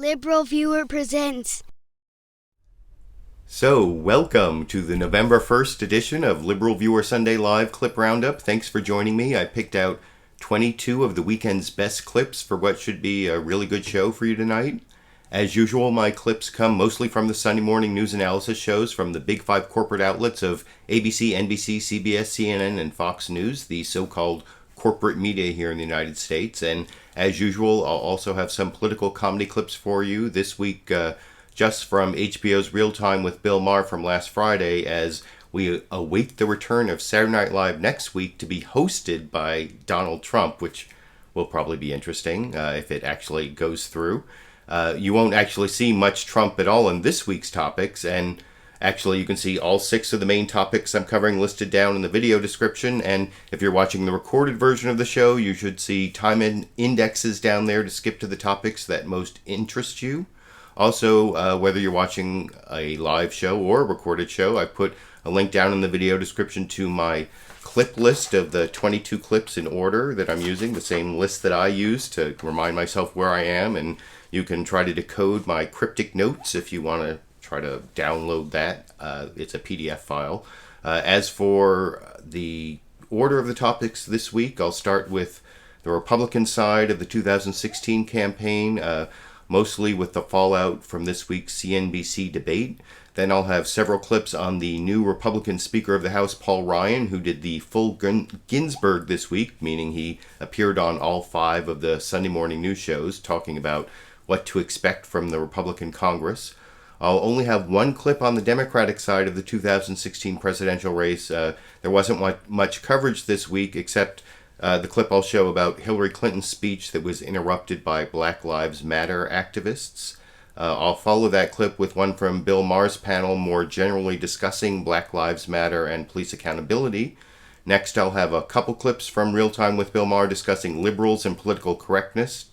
LiberalViewer presents. So, welcome to the November 1st edition of LiberalViewer Sunday Live Clip Roundup. Thanks for joining me. I picked out 22 of the weekend's best clips for what should be a really good show for you tonight. As usual, my clips come mostly from the Sunday morning news analysis shows from the big five corporate outlets of ABC, NBC, CBS, CNN, and Fox News, the so-called corporate media here in the United States. And as usual, I'll also have some political comedy clips for you this week, just from HBO's Real Time with Bill Maher from last Friday, as we await the return of Saturday Night Live next week to be hosted by Donald Trump, which will probably be interesting if it actually goes through. You won't actually see much Trump at all in this week's topics, and actually you can see all 6 of the main topics I'm covering listed down in the video description, and if you're watching the recorded version of the show, you should see time indexes down there to skip to the topics that most interest you. Also, whether you're watching a live show or a recorded show, I put a link down in the video description to my clip list of the 22 clips in order that I'm using, the same list that I use to remind myself where I am, and you can try to decode my cryptic notes if you want to try to download that. It's a PDF file. As for the order of the topics this week, I'll start with the Republican side of the 2016 campaign, mostly with the fallout from this week's CNBC debate. Then I'll have several clips on the new Republican Speaker of the House, Paul Ryan, who did the full Ginsburg this week, meaning he appeared on all 5 of the Sunday morning news shows, talking about what to expect from the Republican Congress. I'll only have one clip on the Democratic side of the 2016 presidential race. There wasn't much coverage this week, except the clip I'll show about Hillary Clinton's speech that was interrupted by BlackLivesMatter activists. I'll follow that clip with one from Bill Maher's panel, more generally discussing Black Lives Matter and police accountability. Next, I'll have a couple clips from Real Time with Bill Maher discussing liberals and political correctness.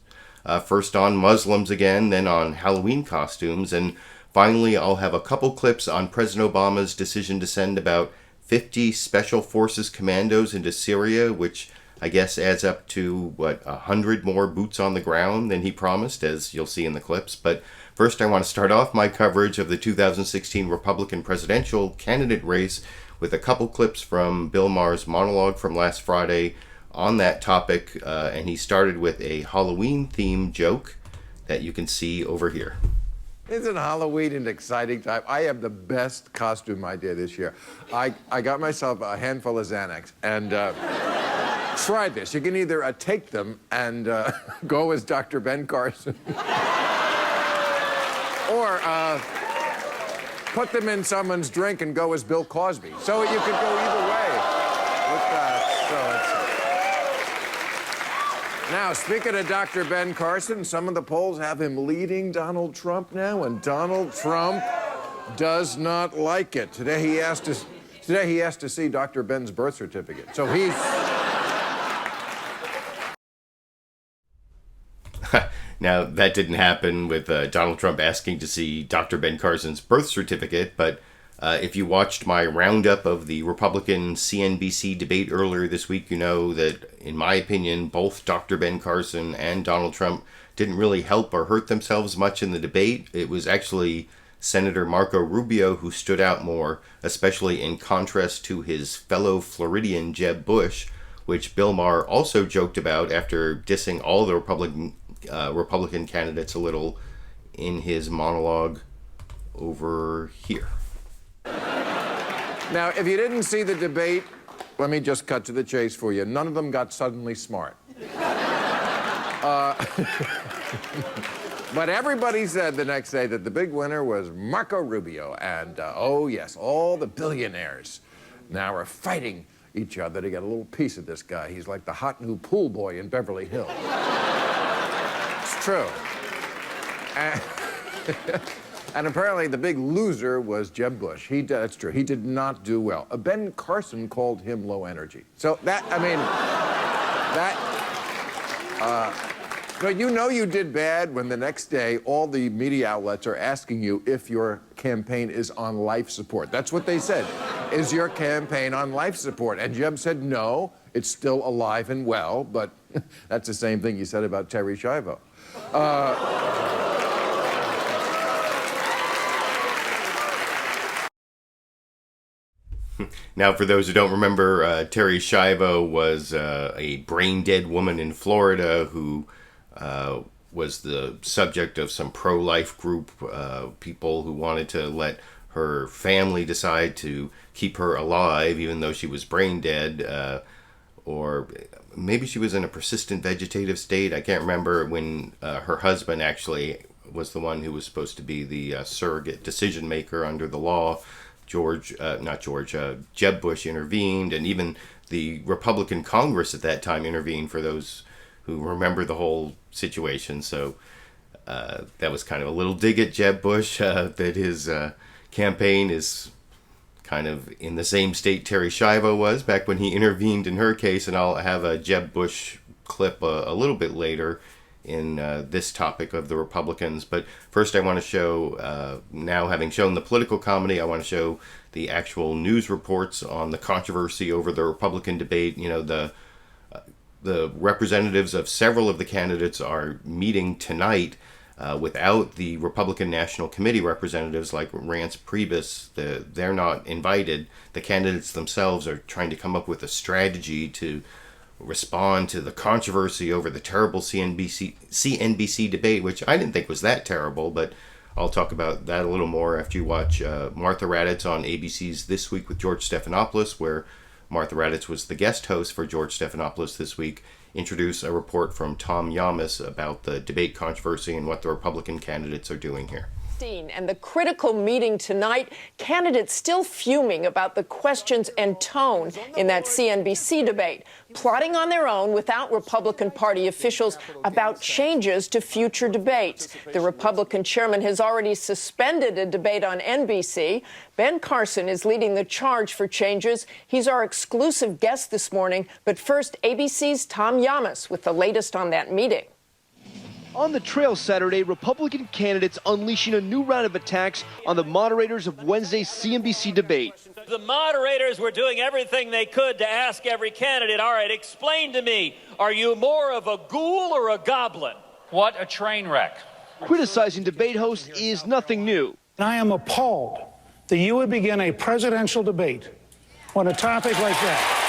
First on Muslims again, then on Halloween costumes, and finally, I'll have a couple clips on President Obama's decision to send about 50 Special Forces commandos into Syria, which I guess adds up to, 100 more boots on the ground than he promised, as you'll see in the clips. But first, I want to start off my coverage of the 2016 Republican presidential candidate race with a couple clips from Bill Maher's monologue from last Friday on that topic, and he started with a Halloween-themed joke that you can see over here. Isn't Halloween an exciting time? I have the best costume idea this year. I got myself a handful of Xanax and tried this. You can either take them and go as Dr. Ben Carson or put them in someone's drink and go as Bill Cosby. So you could go either way with that. Now, speaking of Dr. Ben Carson, some of the polls have him leading Donald Trump now, and Donald Trump does not like it. Today he asked to see Dr. Ben's birth certificate. So he's... Now, that didn't happen with Donald Trump asking to see Dr. Ben Carson's birth certificate, but if you watched my roundup of the Republican CNBC debate earlier this week, you know that, in my opinion, both Dr. Ben Carson and Donald Trump didn't really help or hurt themselves much in the debate. It was actually Senator Marco Rubio who stood out more, especially in contrast to his fellow Floridian Jeb Bush, which Bill Maher also joked about after dissing all the Republican candidates a little in his monologue over here. Now, if you didn't see the debate, let me just cut to the chase for you. None of them got suddenly smart. But everybody said the next day that the big winner was Marco Rubio. And, oh yes, all the billionaires now are fighting each other to get a little piece of this guy. He's like the hot new pool boy in Beverly Hills. It's true. And apparently the big loser was Jeb Bush. That's true. He did not do well. Ben Carson called him low energy. So that, I mean, but you know you did bad when the next day all the media outlets are asking you if your campaign is on life support. That's what they said. Is your campaign on life support? And Jeb said no, it's still alive and well, but that's the same thing you said about Terry Schiavo. Now, for those who don't remember, Terry Schiavo was a brain-dead woman in Florida who was the subject of some pro-life group, people who wanted to let her family decide to keep her alive even though she was brain-dead, or maybe she was in a persistent vegetative state. I can't remember, when her husband actually was the one who was supposed to be the surrogate decision-maker under the law. Jeb Bush intervened, and even the Republican Congress at that time intervened, for those who remember the whole situation. So that was kind of a little dig at Jeb Bush, that his campaign is kind of in the same state Terry Schiavo was back when he intervened in her case. And I'll have a Jeb Bush clip a little bit later in this topic of the Republicans. But first I want to show, now having shown the political comedy, I want to show the actual news reports on the controversy over the Republican debate. You know, the representatives of several of the candidates are meeting tonight without the Republican National Committee representatives like Reince Priebus. They're not invited. The candidates themselves are trying to come up with a strategy to respond to the controversy over the terrible CNBC debate, which I didn't think was that terrible, but I'll talk about that a little more after you watch Martha Raddatz on ABC's This Week with George Stephanopoulos, where Martha Raddatz was the guest host for George Stephanopoulos this week, introduce a report from Tom Yamas about the debate controversy and what the Republican candidates are doing here. And the critical meeting tonight, candidates still fuming about the questions and tone in that CNBC debate, plotting on their own without Republican Party officials about changes to future debates. The Republican chairman has already suspended a debate on NBC. Ben Carson is leading the charge for changes. He's our exclusive guest this morning. But first, ABC's Tom Yamas with the latest on that meeting. On the trail Saturday, Republican candidates unleashing a new round of attacks on the moderators of Wednesday's CNBC debate. The moderators were doing everything they could to ask every candidate, all right, explain to me, are you more of a ghoul or a goblin? What a train wreck. Criticizing debate hosts is nothing new. I am appalled that you would begin a presidential debate on a topic like that.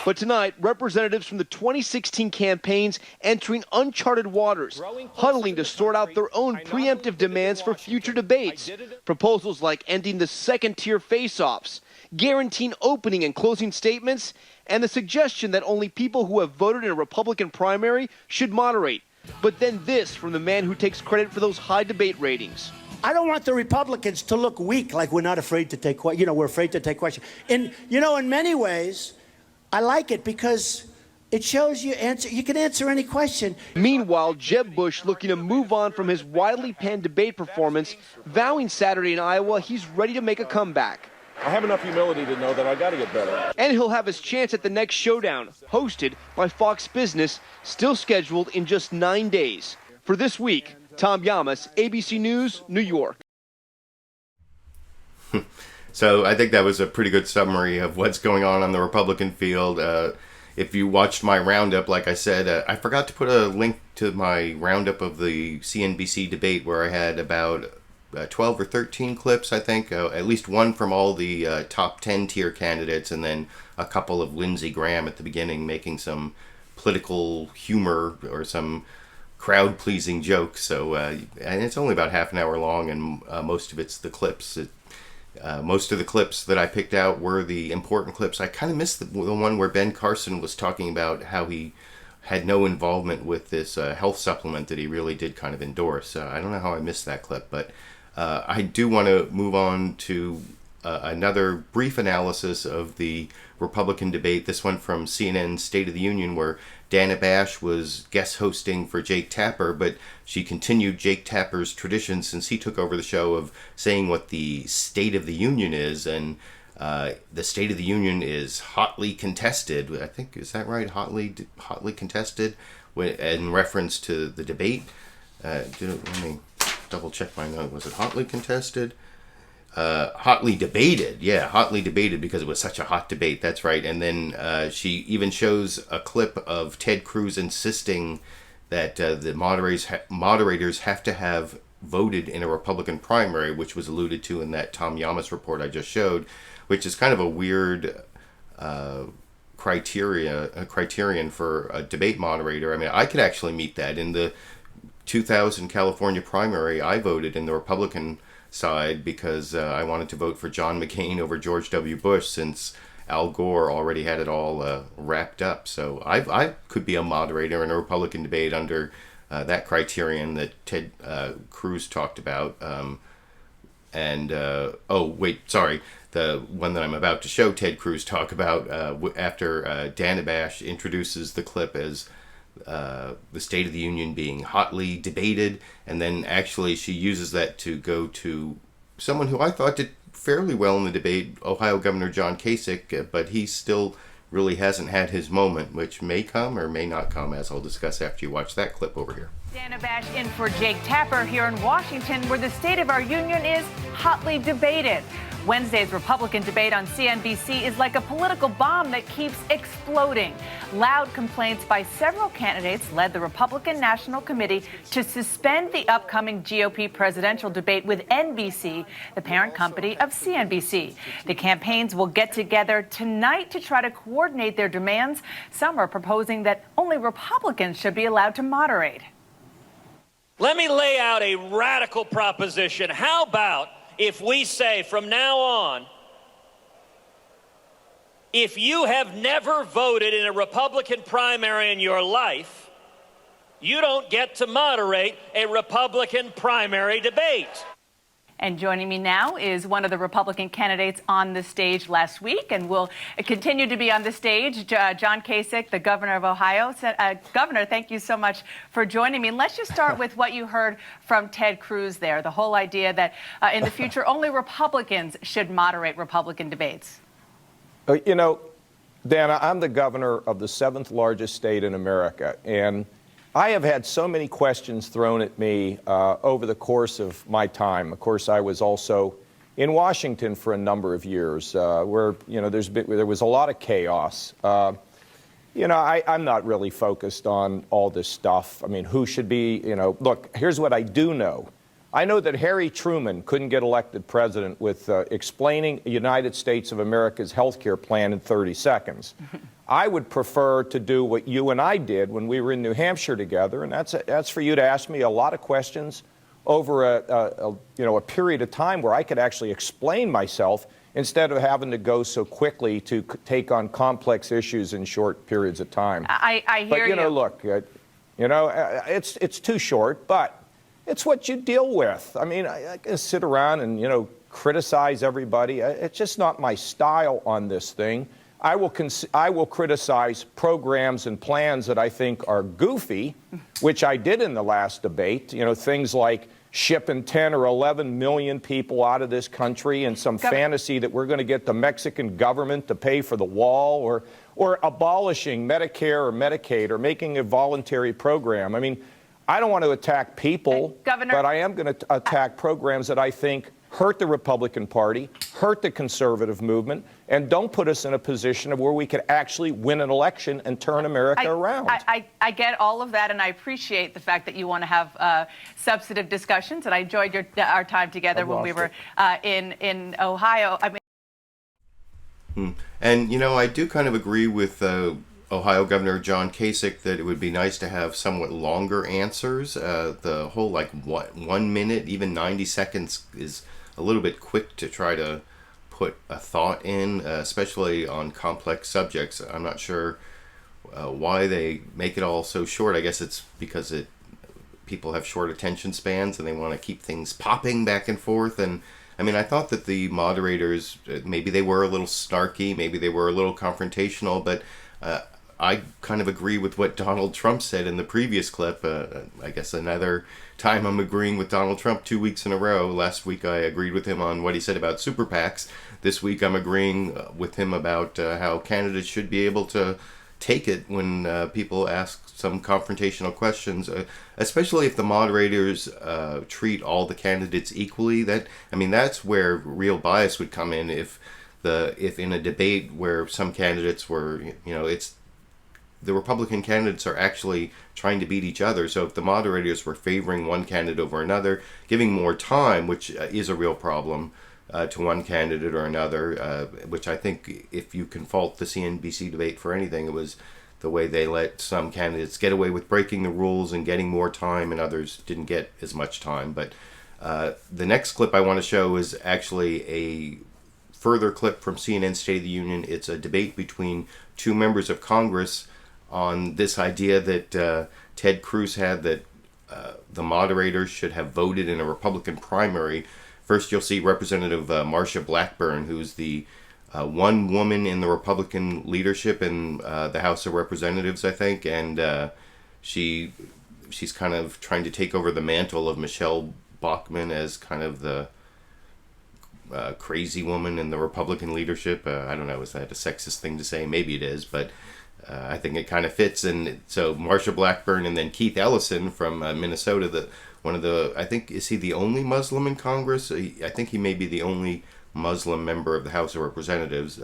But tonight, representatives from the 2016 campaigns entering uncharted waters, huddling to sort out their own preemptive demands for future debates. Proposals like ending the second-tier face-offs, guaranteeing opening and closing statements, and the suggestion that only people who have voted in a Republican primary should moderate. But then this from the man who takes credit for those high debate ratings. I don't want the Republicans to look weak, like we're not afraid to take questions. You know, we're afraid to take questions. In many ways, I like it because it shows you can answer any question. Meanwhile, Jeb Bush looking to move on from his widely panned debate performance, vowing Saturday in Iowa he's ready to make a comeback. I have enough humility to know that I got to get better. And he'll have his chance at the next showdown, hosted by Fox Business, still scheduled in just 9 days. For This Week, Tom Yamas, ABC News, New York. So I think that was a pretty good summary of what's going on the Republican field. If you watched my roundup, like I said, I forgot to put a link to my roundup of the CNBC debate where I had about 12 or 13 clips, I think, at least one from all the top 10 tier candidates, and then a couple of Lindsey Graham at the beginning making some political humor or some crowd-pleasing jokes. So, and it's only about half an hour long, and most of it's the clips. Most of the clips that I picked out were the important clips. I kind of missed the one where Ben Carson was talking about how he had no involvement with this health supplement that he really did kind of endorse. I don't know how I missed that clip, but I do want to move on to another brief analysis of the Republican debate, this one from CNN's State of the Union, where Dana Bash was guest hosting for Jake Tapper, but she continued Jake Tapper's tradition since he took over the show of saying what the State of the Union is, and the State of the Union is hotly contested. I think, is that right? Hotly contested in reference to the debate. Let me double check my note. Was it hotly contested? Hotly debated. Yeah, hotly debated because it was such a hot debate. That's right. And then she even shows a clip of Ted Cruz insisting that the moderators have to have voted in a Republican primary, which was alluded to in that Tom Yamas report I just showed, which is kind of a weird criterion for a debate moderator. I mean, I could actually meet that. In the 2000 California primary, I voted in the Republican side because I wanted to vote for John McCain over George W. Bush, since Al Gore already had it all wrapped up. So I could be a moderator in a Republican debate under that criterion that Ted Cruz talked about. The one that I'm about to show Ted Cruz talk about after Dana Bash introduces the clip as the State of the Union being hotly debated, and then actually she uses that to go to someone who I thought did fairly well in the debate, Ohio Governor John Kasich, but he still really hasn't had his moment, which may come or may not come, as I'll discuss after you watch that clip over here. Dana Bash in for Jake Tapper here in Washington, where the State of our Union is hotly debated. Wednesday's Republican debate on CNBC is like a political bomb that keeps exploding. Loud complaints by several candidates led the Republican National Committee to suspend the upcoming GOP presidential debate with NBC, the parent company of CNBC. The campaigns will get together tonight to try to coordinate their demands. Some are proposing that only Republicans should be allowed to moderate. Let me lay out a radical proposition. How about if we say from now on, if you have never voted in a Republican primary in your life, you don't get to moderate a Republican primary debate. And joining me now is one of the Republican candidates on the stage last week and will continue to be on the stage, John Kasich, the governor of Ohio. Governor, thank you so much for joining me. And let's just start with what you heard from Ted Cruz there, the whole idea that in the future only Republicans should moderate Republican debates. You know, Dana, I'm the governor of the 7th largest state in America, and I have had so many questions thrown at me over the course of my time. Of course, I was also in Washington for a number of years, where there was a lot of chaos. I'm not really focused on all this stuff. I mean, who should be? Look, here's what I do know. I know that Harry Truman couldn't get elected president with explaining the United States of America's health care plan in 30 seconds. I would prefer to do what you and I did when we were in New Hampshire together, and that's for you to ask me a lot of questions over a period of time where I could actually explain myself instead of having to go so quickly to take on complex issues in short periods of time. I hear you. But look, it's too short, but it's what you deal with. I mean, I can sit around and criticize everybody. It's just not my style on this thing. I will criticize programs and plans that I think are goofy, which I did in the last debate. Things like shipping 10 or 11 million people out of this country and some fantasy that we're going to get the Mexican government to pay for the wall, or abolishing Medicare or Medicaid, or making a voluntary program. I mean, I don't want to attack people, Governor, but I am going to attack programs that I think hurt the Republican Party, hurt the conservative movement, and don't put us in a position of where we could actually win an election and turn America around. I get all of that, and I appreciate the fact that you want to have substantive discussions, and I enjoyed our time together when we were in Ohio. And, I do kind of agree with Ohio Governor John Kasich that it would be nice to have somewhat longer answers. The whole 1 minute, even 90 seconds is a little bit quick to try to put a thought in, especially on complex subjects. I'm not sure why they make it all so short. I guess it's because people have short attention spans and they want to keep things popping back and forth. And I mean, I thought that the moderators, maybe they were a little snarky, maybe they were a little confrontational, but I kind of agree with what Donald Trump said in the previous clip. I guess another time I'm agreeing with Donald Trump 2 weeks in a row. Last week I agreed with him on what he said about super PACs. This week I'm agreeing with him about how candidates should be able to take it when people ask some confrontational questions, especially if the moderators treat all the candidates equally. That's where real bias would come in. If in a debate where some candidates were, the Republican candidates are actually trying to beat each other. So if the moderators were favoring one candidate over another, giving more time, which is a real problem to one candidate or another, which I think if you can fault the CNBC debate for anything, it was the way they let some candidates get away with breaking the rules and getting more time, and others didn't get as much time. But the next clip I want to show is actually a further clip from CNN State of the Union. It's a debate between two members of Congress on this idea that Ted Cruz had, that the moderators should have voted in a Republican primary. First, you'll see Representative Marsha Blackburn, who's the one woman in the Republican leadership in the House of Representatives, I think, and she's kind of trying to take over the mantle of Michelle Bachmann as kind of the crazy woman in the Republican leadership. I don't know, is that a sexist thing to say? Maybe it is, but I think it kind of fits. And so Marsha Blackburn, and then Keith Ellison from Minnesota, I think, is he the only Muslim in Congress? I think he may be the only Muslim member of the House of Representatives,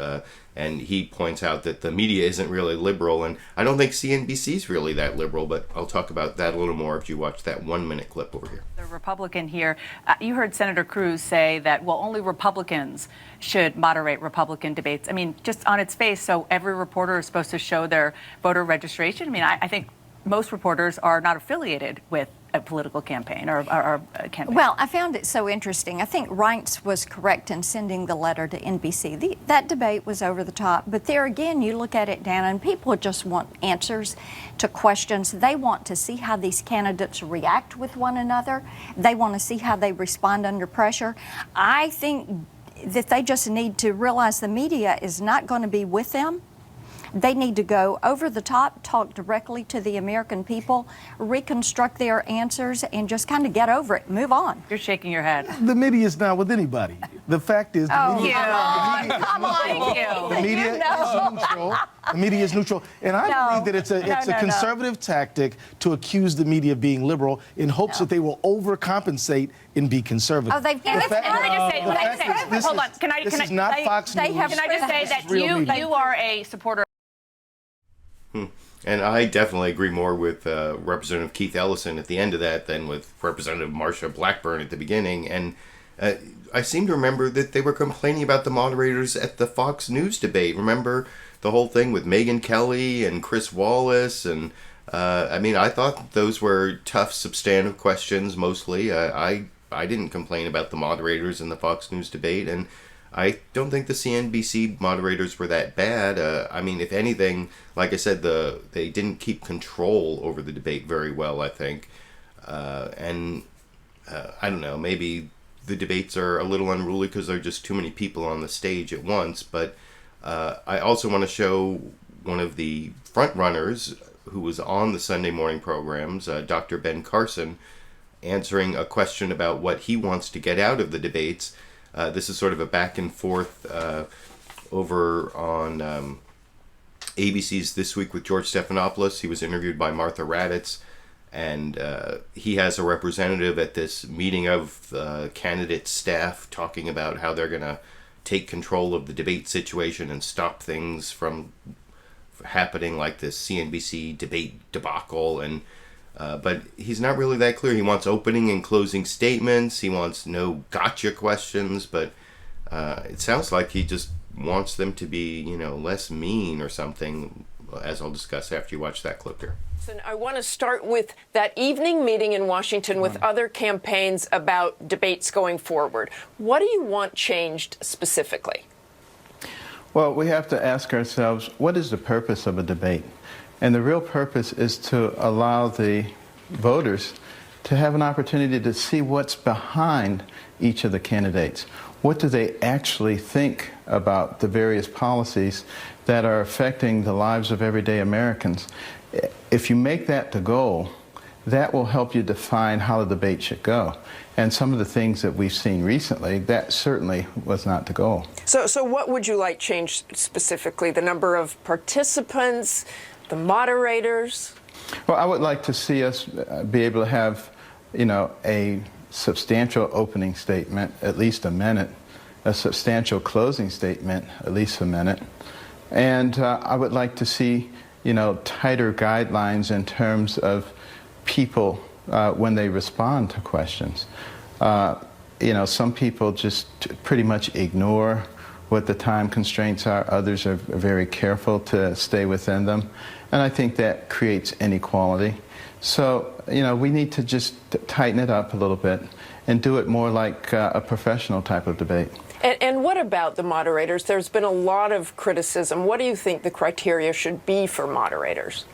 and he points out that the media isn't really liberal, and I don't think CNBC's really that liberal, but I'll talk about that a little more if you watch that 1 minute clip over here. The Republican here, you heard Senator Cruz say that, well, only Republicans should moderate Republican debates. I mean, just on its face, so every reporter is supposed to show their voter registration? I mean, I think most reporters are not affiliated with a political campaign or a campaign. Well, I found it so interesting. I think Reince was correct in sending the letter to NBC. That debate was over the top, but there again, you look at it, Dana, and people just want answers to questions. They want to see how these candidates react with one another. They want to see how they respond under pressure. I think that they just need to realize the media is not going to be with them. They need to go over the top, talk directly to the American people, reconstruct their answers, and just kind of get over it, move on. You're shaking your head. The media is not with anybody. The fact is, the media is neutral. The media is neutral, and I believe that it's a conservative tactic to accuse the media of being liberal in hopes that they will overcompensate and be conservative. Oh, they've hold on. Can I this is not Fox News. Can I just say that you are a supporter? And I definitely agree more with Representative Keith Ellison at the end of that than with Representative Marsha Blackburn at the beginning. And I seem to remember that they were complaining about the moderators at the Fox News debate. Remember the whole thing with Megyn Kelly and Chris Wallace? And I mean, I thought those were tough, substantive questions mostly. I didn't complain about the moderators in the Fox News debate, and I don't think the CNBC moderators were that bad. I mean, if anything, like I said, they didn't keep control over the debate very well, I think. And I don't know, maybe the debates are a little unruly because there are just too many people on the stage at once. But I also want to show one of the front runners who was on the Sunday morning programs, Dr. Ben Carson, answering a question about what he wants to get out of the debates. This is sort of a back and forth over on ABC's This Week with George Stephanopoulos. He was interviewed by Martha Raddatz, and he has a representative at this meeting of candidate staff talking about how they're going to take control of the debate situation and stop things from happening, like this CNBC debate debacle. And but he's not really that clear. He wants opening and closing statements. He wants no gotcha questions. But it sounds like he just wants them to be, less mean or something, as I'll discuss after you watch that clip here. I want to start with that evening meeting in Washington with other campaigns about debates going forward. What do you want changed specifically? Well, we have to ask ourselves, what is the purpose of a debate? And the real purpose is to allow the voters to have an opportunity to see what's behind each of the candidates. What do they actually think about the various policies that are affecting the lives of everyday Americans? If you make that the goal, that will help you define how the debate should go. And some of the things that we've seen recently, that certainly was not the goal. So what would you like changed specifically? The number of participants, the moderators? Well, I would like to see us be able to have, a substantial opening statement, at least a minute, a substantial closing statement, at least a minute. And I would like to see tighter guidelines in terms of people when they respond to questions. Some people just pretty much ignore what the time constraints are. Others are very careful to stay within them. And I think that creates inequality. So, we need to just tighten it up a little bit and do it more like a professional type of debate. And what about the moderators? There's been a lot of criticism. What do you think the criteria should be for moderators?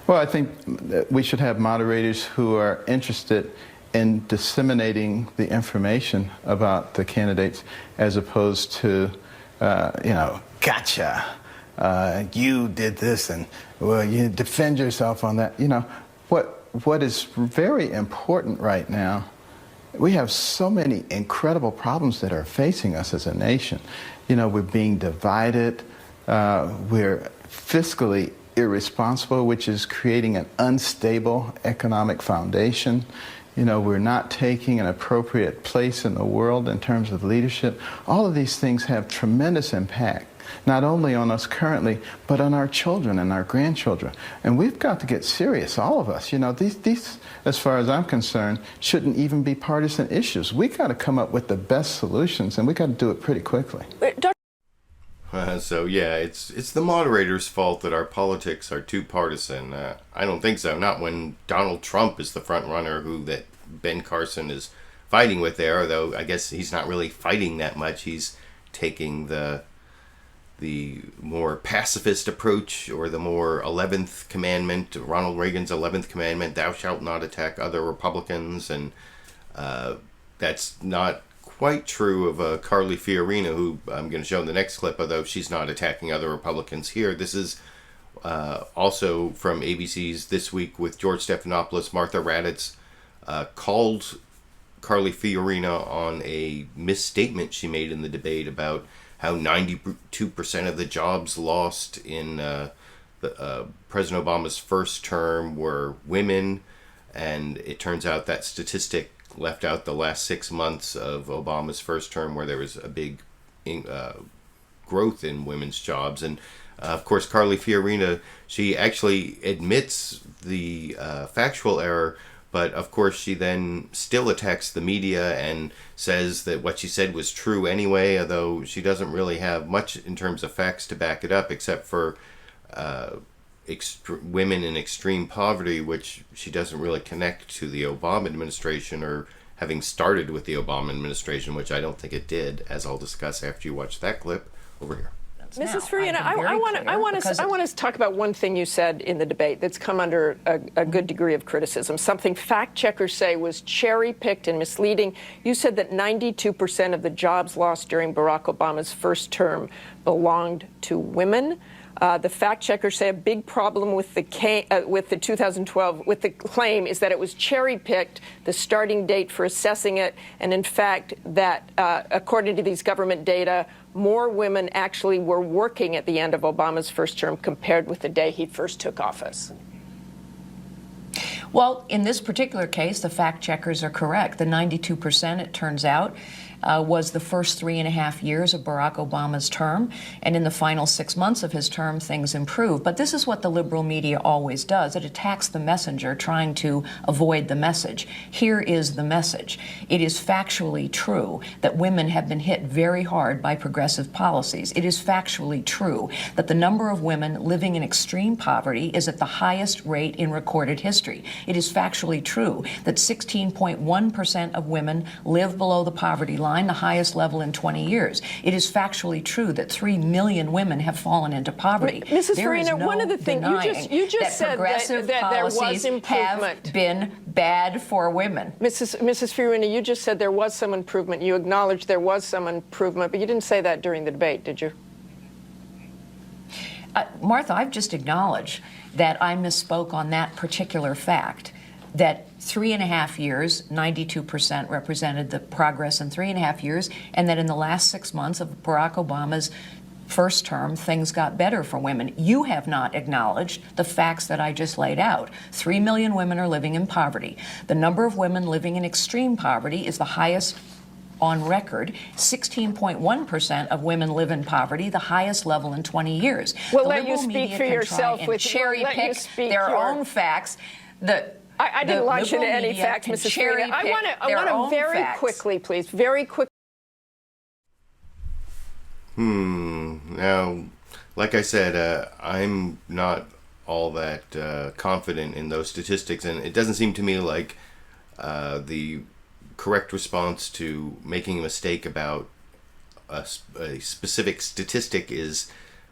Well, I think that we should have moderators who are interested in disseminating the information about the candidates as opposed to, gotcha, you did this and, well, you defend yourself on that. What is very important right now, we have so many incredible problems that are facing us as a nation. We're being divided. We're fiscally irresponsible, which is creating an unstable economic foundation. We're not taking an appropriate place in the world in terms of leadership. All of these things have tremendous impact, not only on us currently, but on our children and our grandchildren. And we've got to get serious, all of us. These, as far as I'm concerned, shouldn't even be partisan issues. We've got to come up with the best solutions, and we've got to do it pretty quickly. So yeah, it's the moderator's fault that our politics are too partisan. I don't think so. Not when Donald Trump is the front runner that Ben Carson is fighting with there. Though I guess he's not really fighting that much. He's taking the more pacifist approach, or the more 11th commandment, Ronald Reagan's 11th commandment: "Thou shalt not attack other Republicans." And that's not quite true of Carly Fiorina, who I'm going to show in the next clip, although she's not attacking other Republicans here. This is also from ABC's This Week with George Stephanopoulos. Martha Raddatz called Carly Fiorina on a misstatement she made in the debate about how 92% of the jobs lost in President Obama's first term were women, and it turns out that statistic left out the last 6 months of Obama's first term, where there was a big growth in women's jobs. And of course, Carly Fiorina, she actually admits the factual error, but of course she then still attacks the media and says that what she said was true anyway, although she doesn't really have much in terms of facts to back it up, except for women in extreme poverty, which she doesn't really connect to the Obama administration, or having started with the Obama administration, which I don't think it did, as I'll discuss after you watch that clip over here. Mrs. Fiorina, I want to talk about one thing you said in the debate that's come under a good degree of criticism, something fact checkers say was cherry-picked and misleading. You said that 92% of the jobs lost during Barack Obama's first term belonged to women. The fact checkers say a big problem with the 2012 with the claim is that it was cherry-picked, the starting date for assessing it, and in fact that according to these government data, more women actually were working at the end of Obama's first term compared with the day he first took office. Well, in this particular case, the fact checkers are correct. The 92%, it turns out, was the first 3.5 years of Barack Obama's term, and in the final 6 months of his term, things improved. But this is what the liberal media always does. It attacks the messenger, trying to avoid the message. Here is the message. It is factually true that women have been hit very hard by progressive policies. It is factually true that the number of women living in extreme poverty is at the highest rate in recorded history. It is factually true that 16.1% of women live below the poverty line, the highest level in 20 years. It is factually true that 3 million women have fallen into poverty. Mrs. Farina, one of the things you just said that there was improvement. Have been bad for women. Mrs. Farina, you just said there was some improvement. You acknowledged there was some improvement, but you didn't say that during the debate, did you? Martha, I've just acknowledged that I misspoke on that particular fact, that 3.5 years, 92% represented the progress in 3.5 years, and that in the last 6 months of Barack Obama's first term, things got better for women. You have not acknowledged the facts that I just laid out. 3 million women are living in poverty. The number of women living in extreme poverty is the highest on record. 16.1% of women live in poverty, the highest level in 20 years. We'll let you speak for yourself with cherry pick their own facts. I didn't launch into any facts, Mrs. Fiorina. I want to very quickly, please, very quickly. Now, like I said, I'm not all that confident in those statistics, and it doesn't seem to me like the correct response to making a mistake about a specific statistic is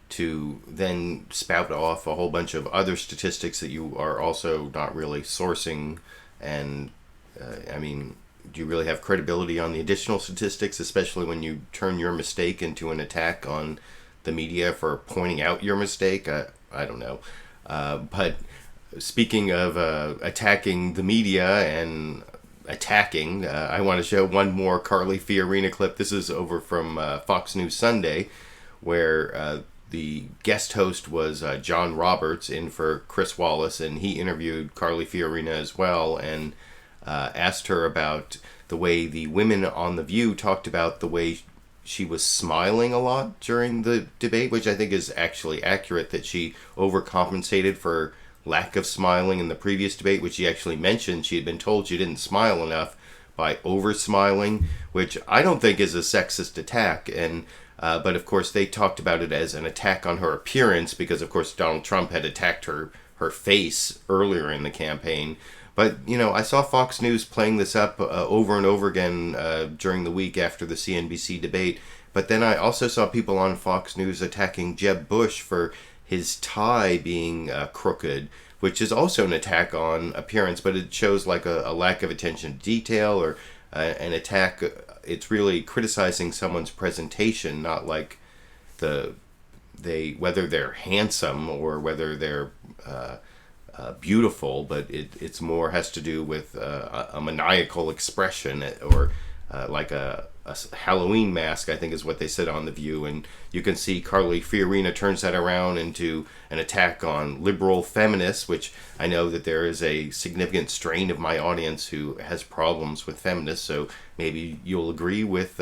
to then spout off a whole bunch of other statistics that you are also not really sourcing. And I mean, do you really have credibility on the additional statistics, especially when you turn your mistake into an attack on the media for pointing out your mistake? I don't know. But speaking of attacking the media and attacking, I want to show one more Carly Fiorina clip. This is over from Fox News Sunday, where the guest host was John Roberts in for Chris Wallace, and he interviewed Carly Fiorina as well and asked her about the way the women on The View talked about the way she was smiling a lot during the debate, which I think is actually accurate, that she overcompensated for lack of smiling in the previous debate, which she actually mentioned she had been told she didn't smile enough by over-smiling, which I don't think is a sexist attack. And but of course they talked about it as an attack on her appearance because of course Donald Trump had attacked her face earlier in the campaign. But, you know, I saw Fox News playing this up over and over again during the week after the CNBC debate. But then I also saw people on Fox News attacking Jeb Bush for his tie being crooked, which is also an attack on appearance, but it shows like a lack of attention to detail or an attack. It's really criticizing someone's presentation, not like whether they're handsome or whether they're beautiful, but it's more has to do with a maniacal expression or like a Halloween mask, I think is what they said on The View. And you can see Carly Fiorina turns that around into an attack on liberal feminists, which I know that there is a significant strain of my audience who has problems with feminists, so maybe you'll agree with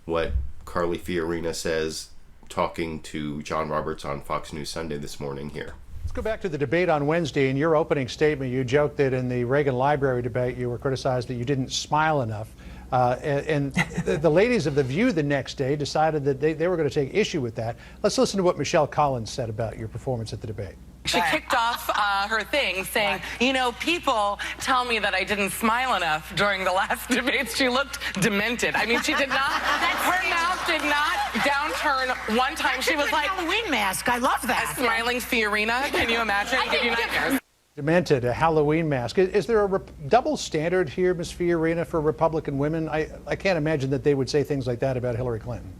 what Carly Fiorina says talking to John Roberts on Fox News Sunday this morning here. Let's go back to the debate on Wednesday. In your opening statement, you joked that in the Reagan Library debate, you were criticized that you didn't smile enough. And the ladies of The View the next day decided that they were going to take issue with that. Let's listen to what Michelle Collins said about your performance at the debate. She kicked off her thing saying, you know, people tell me that I didn't smile enough during the last debates. She looked demented. I mean, she did not, her mouth did not downturn one time. She was like, Halloween mask. I love that. A smiling Fiorina. Can you imagine? Give you nightmares. Demented, a Halloween mask. Is there a double standard here, Ms. Fiorina, for Republican women? I can't imagine that they would say things like that about Hillary Clinton.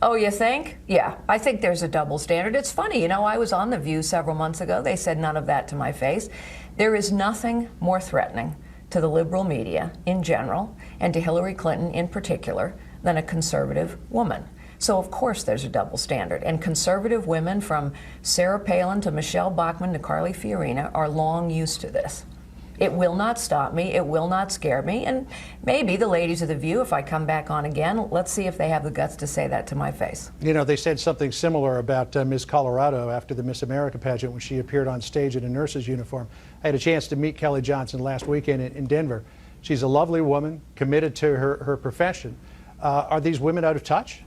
Oh, you think? Yeah, I think there's a double standard. It's funny, you know, I was on The View several months ago. They said none of that to my face. There is nothing more threatening to the liberal media in general and to Hillary Clinton in particular than a conservative woman. So, of course, there's a double standard. And conservative women from Sarah Palin to Michelle Bachmann to Carly Fiorina are long used to this. It will not stop me. It will not scare me. And maybe the ladies of The View, if I come back on again, let's see if they have the guts to say that to my face. You know, they said something similar about Miss Colorado after the Miss America pageant when she appeared on stage in a nurse's uniform. I had a chance to meet Kelly Johnson last weekend in Denver. She's a lovely woman, committed to her profession. Are these women out of touch?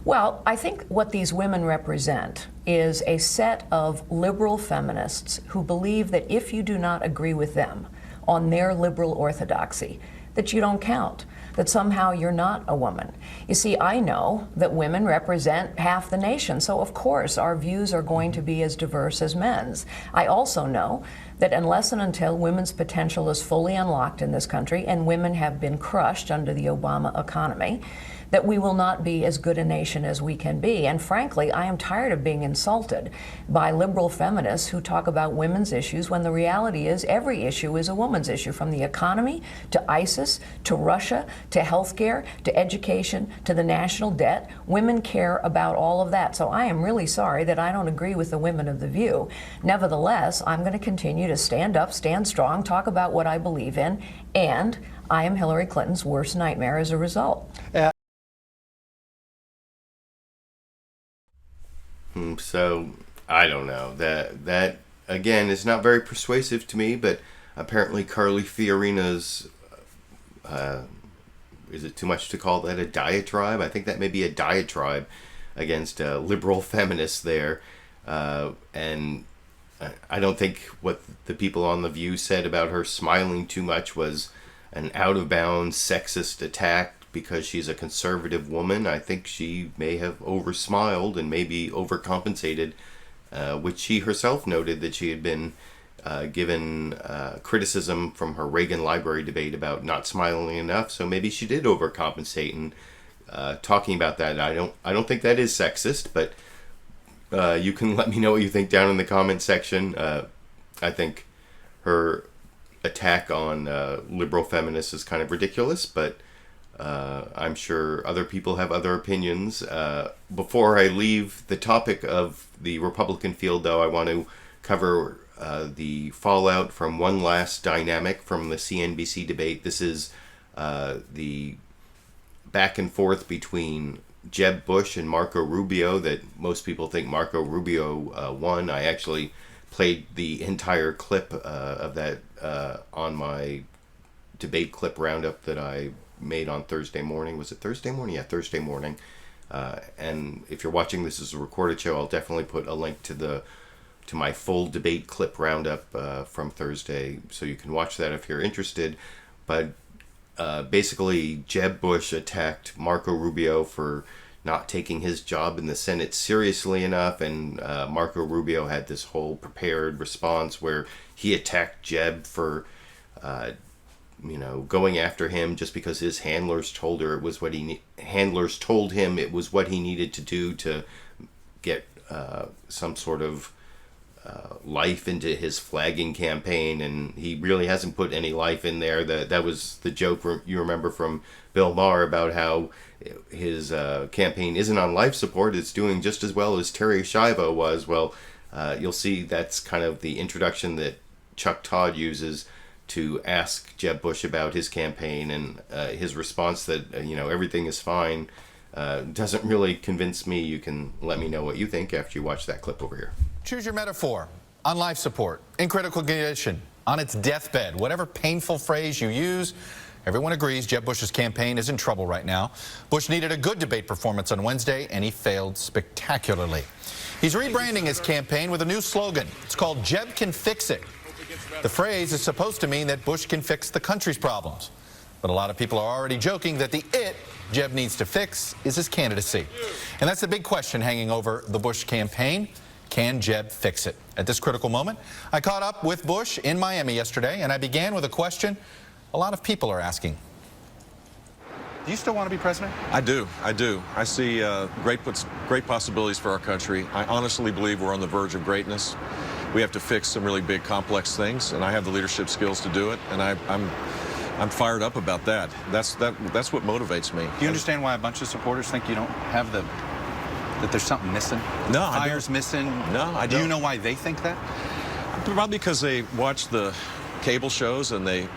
Well, I think what these women represent is a set of liberal feminists who believe that if you do not agree with them on their liberal orthodoxy, that you don't count, that somehow you're not a woman. You see, I know that women represent half the nation, so of course our views are going to be as diverse as men's. I also know that unless and until women's potential is fully unlocked in this country, and women have been crushed under the Obama economy, that we will not be as good a nation as we can be. And frankly, I am tired of being insulted by liberal feminists who talk about women's issues when the reality is every issue is a woman's issue, from the economy to ISIS to Russia to healthcare to education to the national debt. Women care about all of that. So I am really sorry that I don't agree with the women of The View. Nevertheless, I'm going to continue to stand up, stand strong, talk about what I believe in, and I am Hillary Clinton's worst nightmare as a result. So I don't know, that again is not very persuasive to me, but apparently Carly Fiorina's is it too much to call that a diatribe? I think that may be a diatribe against liberal feminists there, and I don't think what the people on The View said about her smiling too much was an out-of-bounds sexist attack because she's a conservative woman. I think she may have oversmiled and maybe overcompensated, which she herself noted that she had been given criticism from her Reagan Library debate about not smiling enough. So maybe she did overcompensate. And talking about that, I don't think that is sexist, but you can let me know what you think down in the comment section. I think her attack on liberal feminists is kind of ridiculous, but I'm sure other people have other opinions. Before I leave the topic of the Republican field, though, I want to cover the fallout from one last dynamic from the CNBC debate. This is the back and forth between Jeb Bush and Marco Rubio that most people think Marco Rubio won. I actually played the entire clip of that on my debate clip roundup that I made on Thursday morning. Was it Thursday morning? Yeah, Thursday morning. And if you're watching this as a recorded show, I'll definitely put a link to my full debate clip roundup from Thursday, so you can watch that if you're interested. But basically, Jeb Bush attacked Marco Rubio for not taking his job in the Senate seriously enough, and Marco Rubio had this whole prepared response where he attacked Jeb for going after him just because his handlers told him it was what he needed to do to get some sort of life into his flagging campaign, and he really hasn't put any life in there. That was the joke you remember from Bill Maher about how his campaign isn't on life support, it's doing just as well as Terry Schiavo was. Well, you'll see that's kind of the introduction that Chuck Todd uses to ask Jeb Bush about his campaign, and his response that everything is fine doesn't really convince me. You can let me know what you think after you watch that clip over here. Choose your metaphor. On life support, in critical condition, on its deathbed, whatever painful phrase you use, everyone agrees Jeb Bush's campaign is in trouble right now. Bush needed a good debate performance on Wednesday, and he failed spectacularly. He's rebranding his campaign with a new slogan. It's called Jeb Can Fix It. The phrase is supposed to mean that Bush can fix the country's problems. But a lot of people are already joking that the Jeb needs to fix is his candidacy. And that's the big question hanging over the Bush campaign. Can Jeb fix it? At this critical moment, I caught up with Bush in Miami yesterday, and I began with a question a lot of people are asking. Do you still want to be president? I do. I see great possibilities for our country. I honestly believe we're on the verge of greatness. We have to fix some really big, complex things, and I have the leadership skills to do it, and I'm fired up about that. That's what motivates me. Do you understand why a bunch of supporters think you don't have that there's something missing? No, Fire's missing? No, I don't. Do you know why they think that? Probably because they watch the cable shows and they,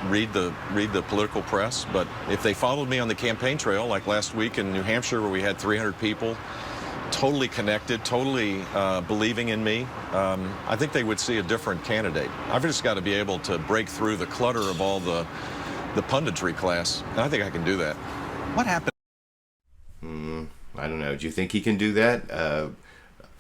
read the political press. But if they followed me on the campaign trail, like last week in New Hampshire, where we had 300 people, totally connected, totally believing in me, I think they would see a different candidate. I've just got to be able to break through the clutter of all the punditry class, and I think I can do that. What happened? I don't know. Do you think he can do that?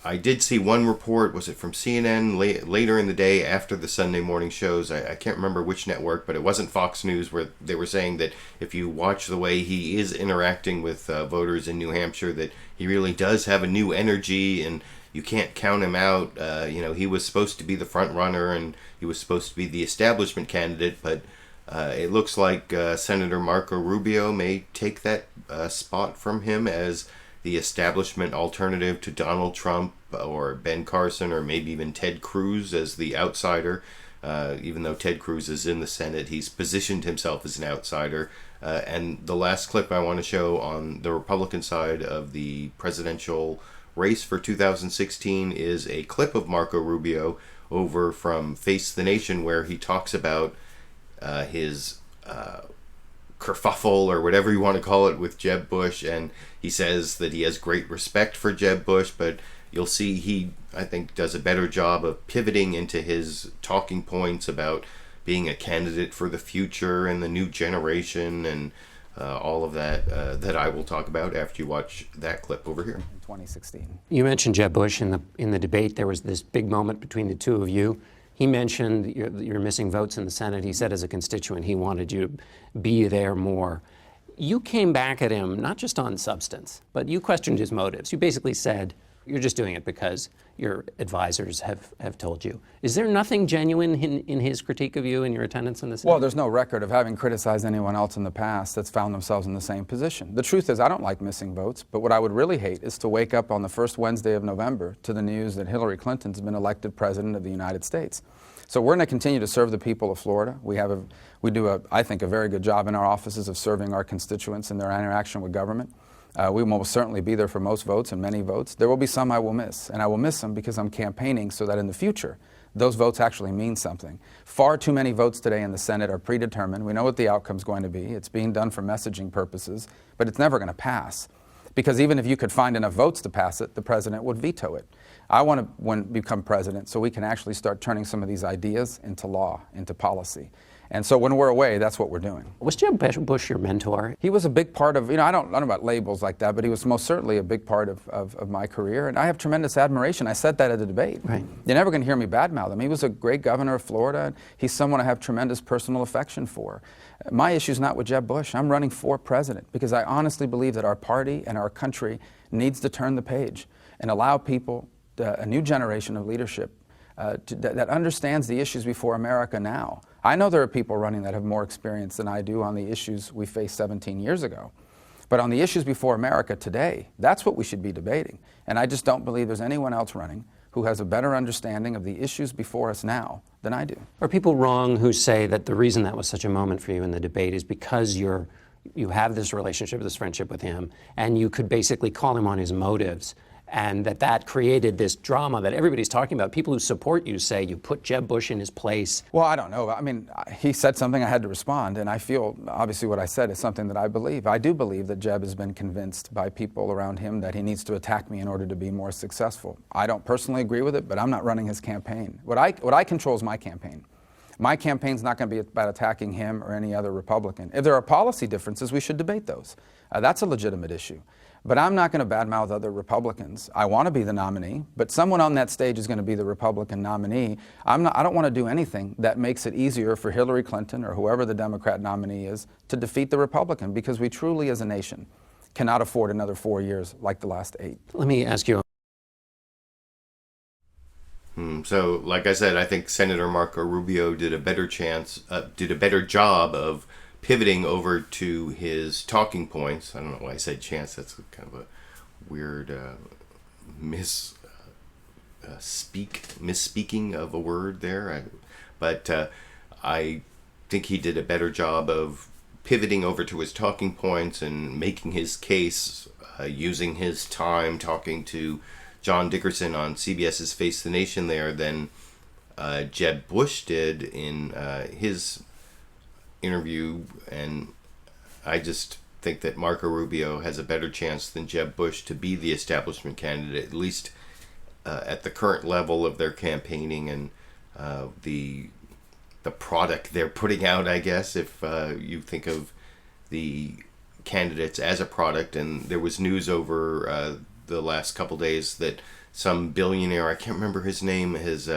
I did see one report, was it from CNN, later in the day after the Sunday morning shows. I can't remember which network, but it wasn't Fox News, where they were saying that if you watch the way he is interacting with voters in New Hampshire, that he really does have a new energy, and you can't count him out. He was supposed to be the front runner, and he was supposed to be the establishment candidate, but it looks like Senator Marco Rubio may take that spot from him as the establishment alternative to Donald Trump or Ben Carson, or maybe even Ted Cruz as the outsider. Even though Ted Cruz is in the Senate, he's positioned himself as an outsider. And the last clip I want to show on the Republican side of the presidential race for 2016 is a clip of Marco Rubio over from Face the Nation, where he talks about his kerfuffle or whatever you want to call it with Jeb Bush, and he says that he has great respect for Jeb Bush, but you'll see he, I think, does a better job of pivoting into his talking points about being a candidate for the future and the new generation and all of that that I will talk about after you watch that clip over here. 2016. You mentioned Jeb Bush in the debate. There was this big moment between the two of you. He mentioned you're missing votes in the Senate. He said as a constituent he wanted you to be there more. You came back at him not just on substance, but you questioned his motives. You basically said you're just doing it because your advisors have told you. Is there nothing genuine in his critique of you and your attendance in the Senate? Well, there's no record of having criticized anyone else in the past that's found themselves in the same position. The truth is I don't like missing votes, but what I would really hate is to wake up on the first Wednesday of November to the news that Hillary Clinton's been elected president of the United States. So we're going to continue to serve the people of Florida. We do, I think, a very good job in our offices of serving our constituents in their interaction with government. We will most certainly be there for most votes and many votes. There will be some I will miss, and I will miss them because I'm campaigning so that in the future, those votes actually mean something. Far too many votes today in the Senate are predetermined. We know what the outcome's going to be. It's being done for messaging purposes, but it's never going to pass. Because even if you could find enough votes to pass it, the president would veto it. I want to become president so we can actually start turning some of these ideas into law, into policy. And so when we're away, that's what we're doing. Was Jeb Bush your mentor? He was a big part of, I don't know about labels like that, but he was most certainly a big part of my career. And I have tremendous admiration. I said that at the debate. Right. You're never going to hear me badmouth him. He was a great governor of Florida. And he's someone I have tremendous personal affection for. My issue's not with Jeb Bush. I'm running for president because I honestly believe that our party and our country needs to turn the page and allow people, a new generation of leadership that understands the issues before America now. I know there are people running that have more experience than I do on the issues we faced 17 years ago. But on the issues before America today, that's what we should be debating. And I just don't believe there's anyone else running who has a better understanding of the issues before us now than I do. Are people wrong who say that the reason that was such a moment for you in the debate is because you have this relationship, this friendship with him, and you could basically call him on his motives, and that created this drama that everybody's talking about? People who support you say you put Jeb Bush in his place. Well, I don't know. I mean, he said something, I had to respond, and I feel, obviously, what I said is something that I believe. I do believe that Jeb has been convinced by people around him that he needs to attack me in order to be more successful. I don't personally agree with it, but I'm not running his campaign. What I control is my campaign. My campaign's not going to be about attacking him or any other Republican. If there are policy differences, we should debate those. That's a legitimate issue. But I'm not going to badmouth other Republicans. I want to be the nominee, but someone on that stage is going to be the Republican nominee. I don't want to do anything that makes it easier for Hillary Clinton or whoever the Democrat nominee is to defeat the Republican, because we truly, as a nation, cannot afford another 4 years like the last 8. Let me ask you. So, like I said, I think Senator Marco Rubio did a better job of pivoting over to his talking points. I don't know why I said chance. That's kind of a weird misspeaking of a word there. But I think he did a better job of pivoting over to his talking points and making his case, using his time talking to John Dickerson on CBS's Face the Nation there than Jeb Bush did in his interview. And I just think that Marco Rubio has a better chance than Jeb Bush to be the establishment candidate, at least at the current level of their campaigning and the product they're putting out, I guess, if you think of the candidates as a product. And there was news over the last couple days that some billionaire, I can't remember his name, has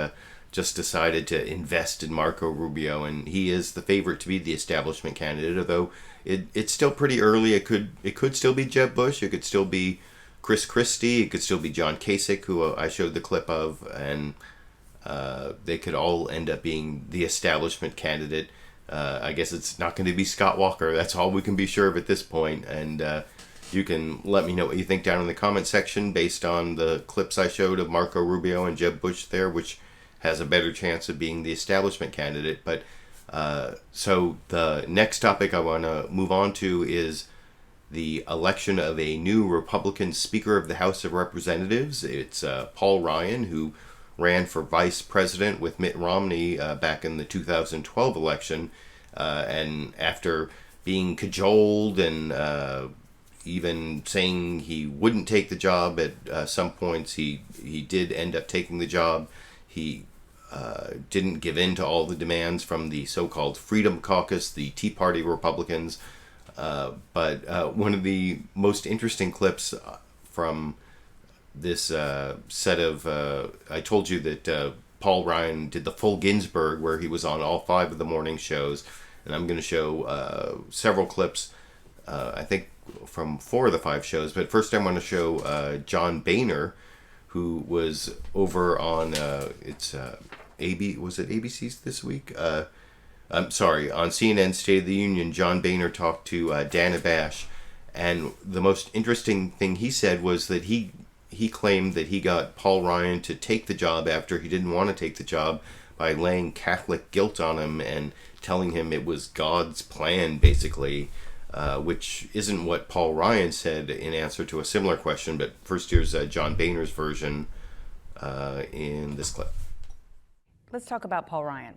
just decided to invest in Marco Rubio, and he is the favorite to be the establishment candidate, although it's still pretty early. It could still be Jeb Bush, it could still be Chris Christie, it could still be John Kasich, who I showed the clip of, and they could all end up being the establishment candidate. I guess it's not going to be Scott Walker. That's all we can be sure of at this point, and you can let me know what you think down in the comment section based on the clips I showed of Marco Rubio and Jeb Bush there, which has a better chance of being the establishment candidate. But so the next topic I want to move on to is the election of a new Republican Speaker of the House of Representatives. It's Paul Ryan, who ran for vice president with Mitt Romney back in the 2012 election. And after being cajoled and even saying he wouldn't take the job at some points, he did end up taking the job. He didn't give in to all the demands from the so-called Freedom Caucus, the Tea Party Republicans. But one of the most interesting clips from this set of... I told you that Paul Ryan did the full Ginsburg, where he was on all 5 of the morning shows. And I'm going to show several clips, I think, from 4 of the 5 shows. But first I want to show John Boehner, who was over on... was it ABC's this week? I'm sorry, on CNN State of the Union, John Boehner talked to Dana Bash, and the most interesting thing he said was that he claimed that he got Paul Ryan to take the job after he didn't want to take the job by laying Catholic guilt on him and telling him it was God's plan, basically, which isn't what Paul Ryan said in answer to a similar question. But first, here's John Boehner's version in this clip. Let's talk about Paul Ryan.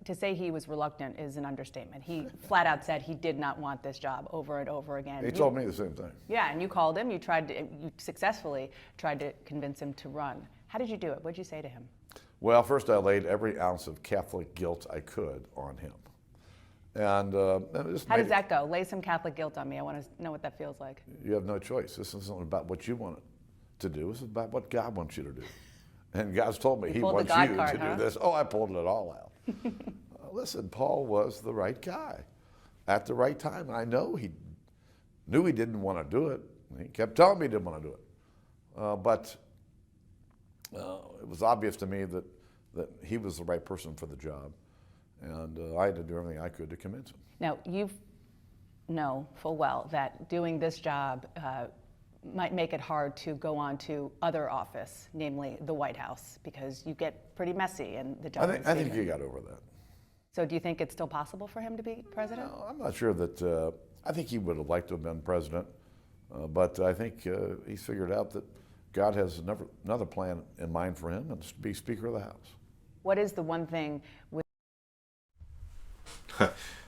To say he was reluctant is an understatement. He flat out said he did not want this job over and over again. He told me the same thing. Yeah, and you called him. You successfully tried to convince him to run. How did you do it? What did you say to him? Well, first I laid every ounce of Catholic guilt I could on him. And how does that go? Lay some Catholic guilt on me. I want to know what that feels like. You have no choice. This isn't about what you want to do. This is about what God wants you to do. And God's told me He wants you to do this. Oh, I pulled it all out. Listen, Paul was the right guy at the right time. I know he knew he didn't want to do it. He kept telling me he didn't want to do it. But it was obvious to me that he was the right person for the job. And I had to do everything I could to convince him. Now, you know full well that doing this job might make it hard to go on to other office, namely the White House, because you get pretty messy in the job. I think he got over that. So do you think it's still possible for him to be president? No, I'm not sure that, I think he would have liked to have been president, but I think he's figured out that God has another plan in mind for him, and to be Speaker of the House. What is the one thing with...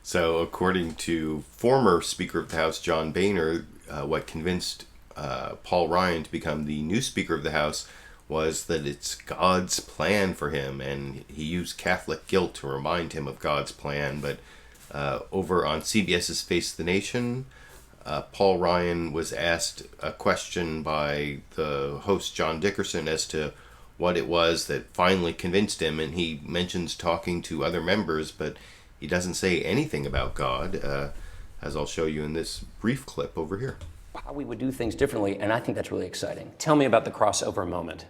So according to former Speaker of the House, John Boehner, what convinced Paul Ryan to become the new Speaker of the House was that it's God's plan for him, and he used Catholic guilt to remind him of God's plan. But over on CBS's Face the Nation, Paul Ryan was asked a question by the host John Dickerson as to what it was that finally convinced him, and he mentions talking to other members, but he doesn't say anything about God, as I'll show you in this brief clip over here. How we would do things differently, and I think that's really exciting. Tell me about the crossover moment.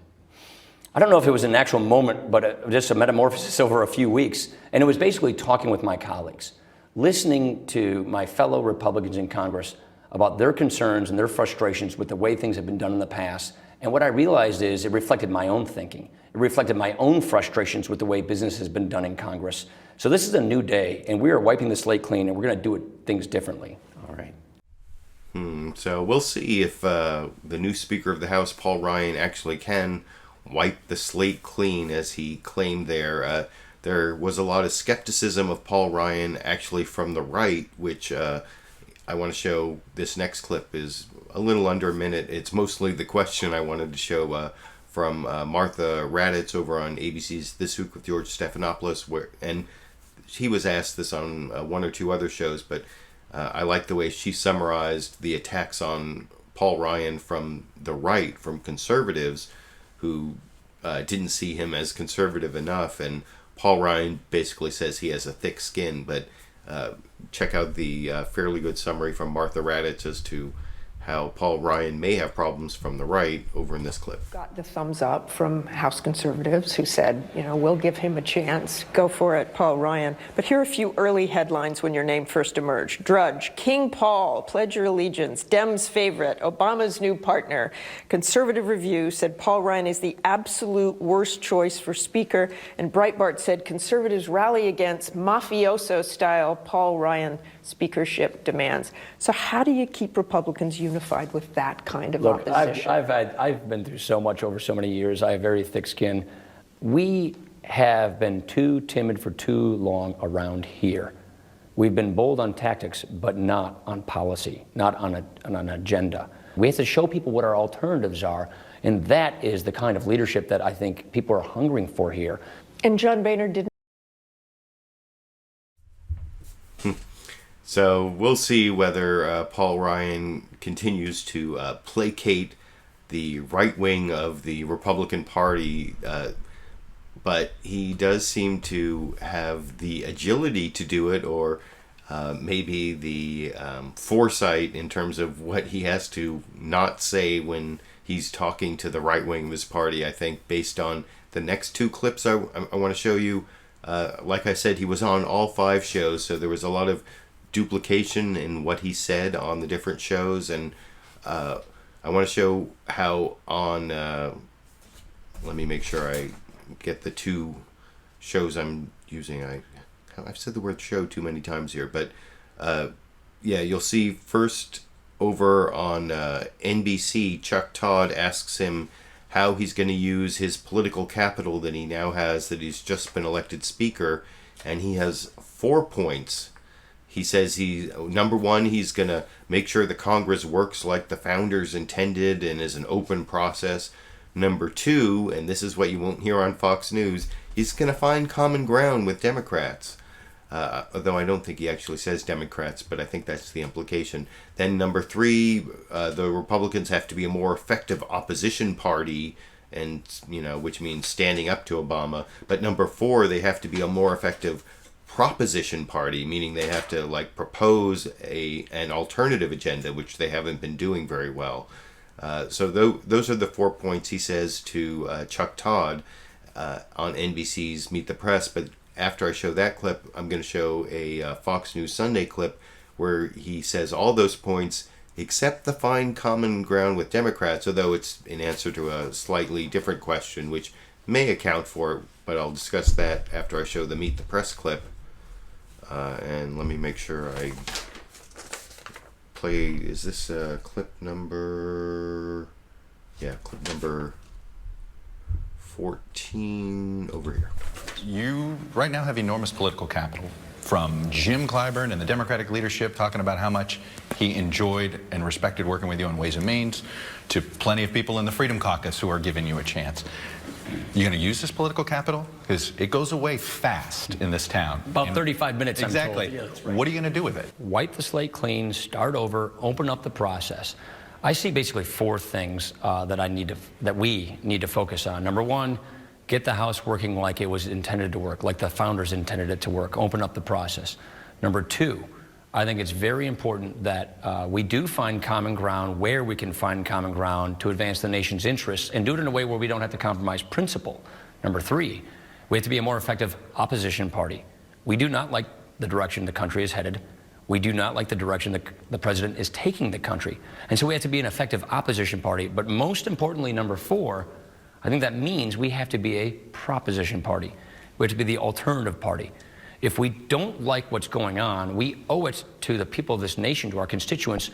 I don't know if it was an actual moment, but just a metamorphosis over a few weeks. And it was basically talking with my colleagues, listening to my fellow Republicans in Congress about their concerns and their frustrations with the way things have been done in the past. And what I realized is it reflected my own thinking. It reflected my own frustrations with the way business has been done in Congress. So this is a new day, and we are wiping the slate clean, and we're going to do things differently. All right. So we'll see if the new Speaker of the House, Paul Ryan, actually can wipe the slate clean, as he claimed there. There was a lot of skepticism of Paul Ryan actually from the right, which I want to show. This next clip is a little under a minute. It's mostly the question I wanted to show from Martha Raddatz over on ABC's This Week with George Stephanopoulos, and he was asked this on 1 or 2 other shows, but I like the way she summarized the attacks on Paul Ryan from the right, from conservatives who didn't see him as conservative enough. And Paul Ryan basically says he has a thick skin, but check out the fairly good summary from Martha Raddatz as to how Paul Ryan may have problems from the right over in this clip. Got the thumbs up from House conservatives who said, we'll give him a chance. Go for it, Paul Ryan. But here are a few early headlines when your name first emerged. Drudge, King Paul, Pledge Your Allegiance, Dems favorite, Obama's new partner. Conservative Review said Paul Ryan is the absolute worst choice for Speaker. And Breitbart said conservatives rally against mafioso-style Paul Ryan speakership demands. So how do you keep Republicans unified with that kind of opposition? I've been through so much over so many years. I have very thick skin. We have been too timid for too long around here. We've been bold on tactics, but not on policy, not on an agenda. We have to show people what our alternatives are, and that is the kind of leadership that I think people are hungering for here. And John Boehner didn't. So we'll see whether Paul Ryan continues to placate the right wing of the Republican Party, but he does seem to have the agility to do it, or maybe the foresight in terms of what he has to not say when he's talking to the right wing of his party. I think based on the next two clips I want to show you, like I said, he was on all 5 shows, so there was a lot of duplication in what he said on the different shows, and I want to show how on let me make sure I get the 2 shows I'm using. I've said the word show too many times here, but yeah, you'll see first over on NBC, Chuck Todd asks him how he's going to use his political capital that he now has, that he's just been elected speaker, and he has 4 points. He says number 1, he's going to make sure the Congress works like the founders intended and is an open process. Number 2, and this is what you won't hear on Fox News, he's going to find common ground with Democrats. Although I don't think he actually says Democrats, but I think that's the implication. Then number 3, the Republicans have to be a more effective opposition party, and which means standing up to Obama. But number 4, they have to be a more effective proposition party, meaning they have to propose an alternative agenda, which they haven't been doing very well. So those are the 4 points he says to Chuck Todd on NBC's Meet the Press. But after I show that clip, I'm going to show a Fox News Sunday clip where he says all those points except the find common ground with Democrats, although it's in answer to a slightly different question, which may account for it, but I'll discuss that after I show the Meet the Press clip. And let me make sure I play, is this clip number, yeah, clip number 14 over here. You right now have enormous political capital, from Jim Clyburn and the Democratic leadership talking about how much he enjoyed and respected working with you on Ways and Means, to plenty of people in the Freedom Caucus who are giving you a chance. You going to use this political capital? Because it goes away fast in this town. About 35 minutes, exactly. I'm told. Yeah, that's right. What are you going to do with it? Wipe the slate clean, start over, open up the process. I see basically 4 things that we need to focus on. Number 1, get the House working like it was intended to work, like the founders intended it to work. Open up the process. Number 2, I think it's very important that we do find common ground where we can find common ground to advance the nation's interests, and do it in a way where we don't have to compromise principle. Number 3, we have to be a more effective opposition party. We do not like the direction the country is headed. We do not like the direction the president is taking the country. And so we have to be an effective opposition party. But most importantly, number 4, I think that means we have to be a proposition party. We have to be the alternative party. If we don't like what's going on, we owe it to the people of this nation, to our constituents,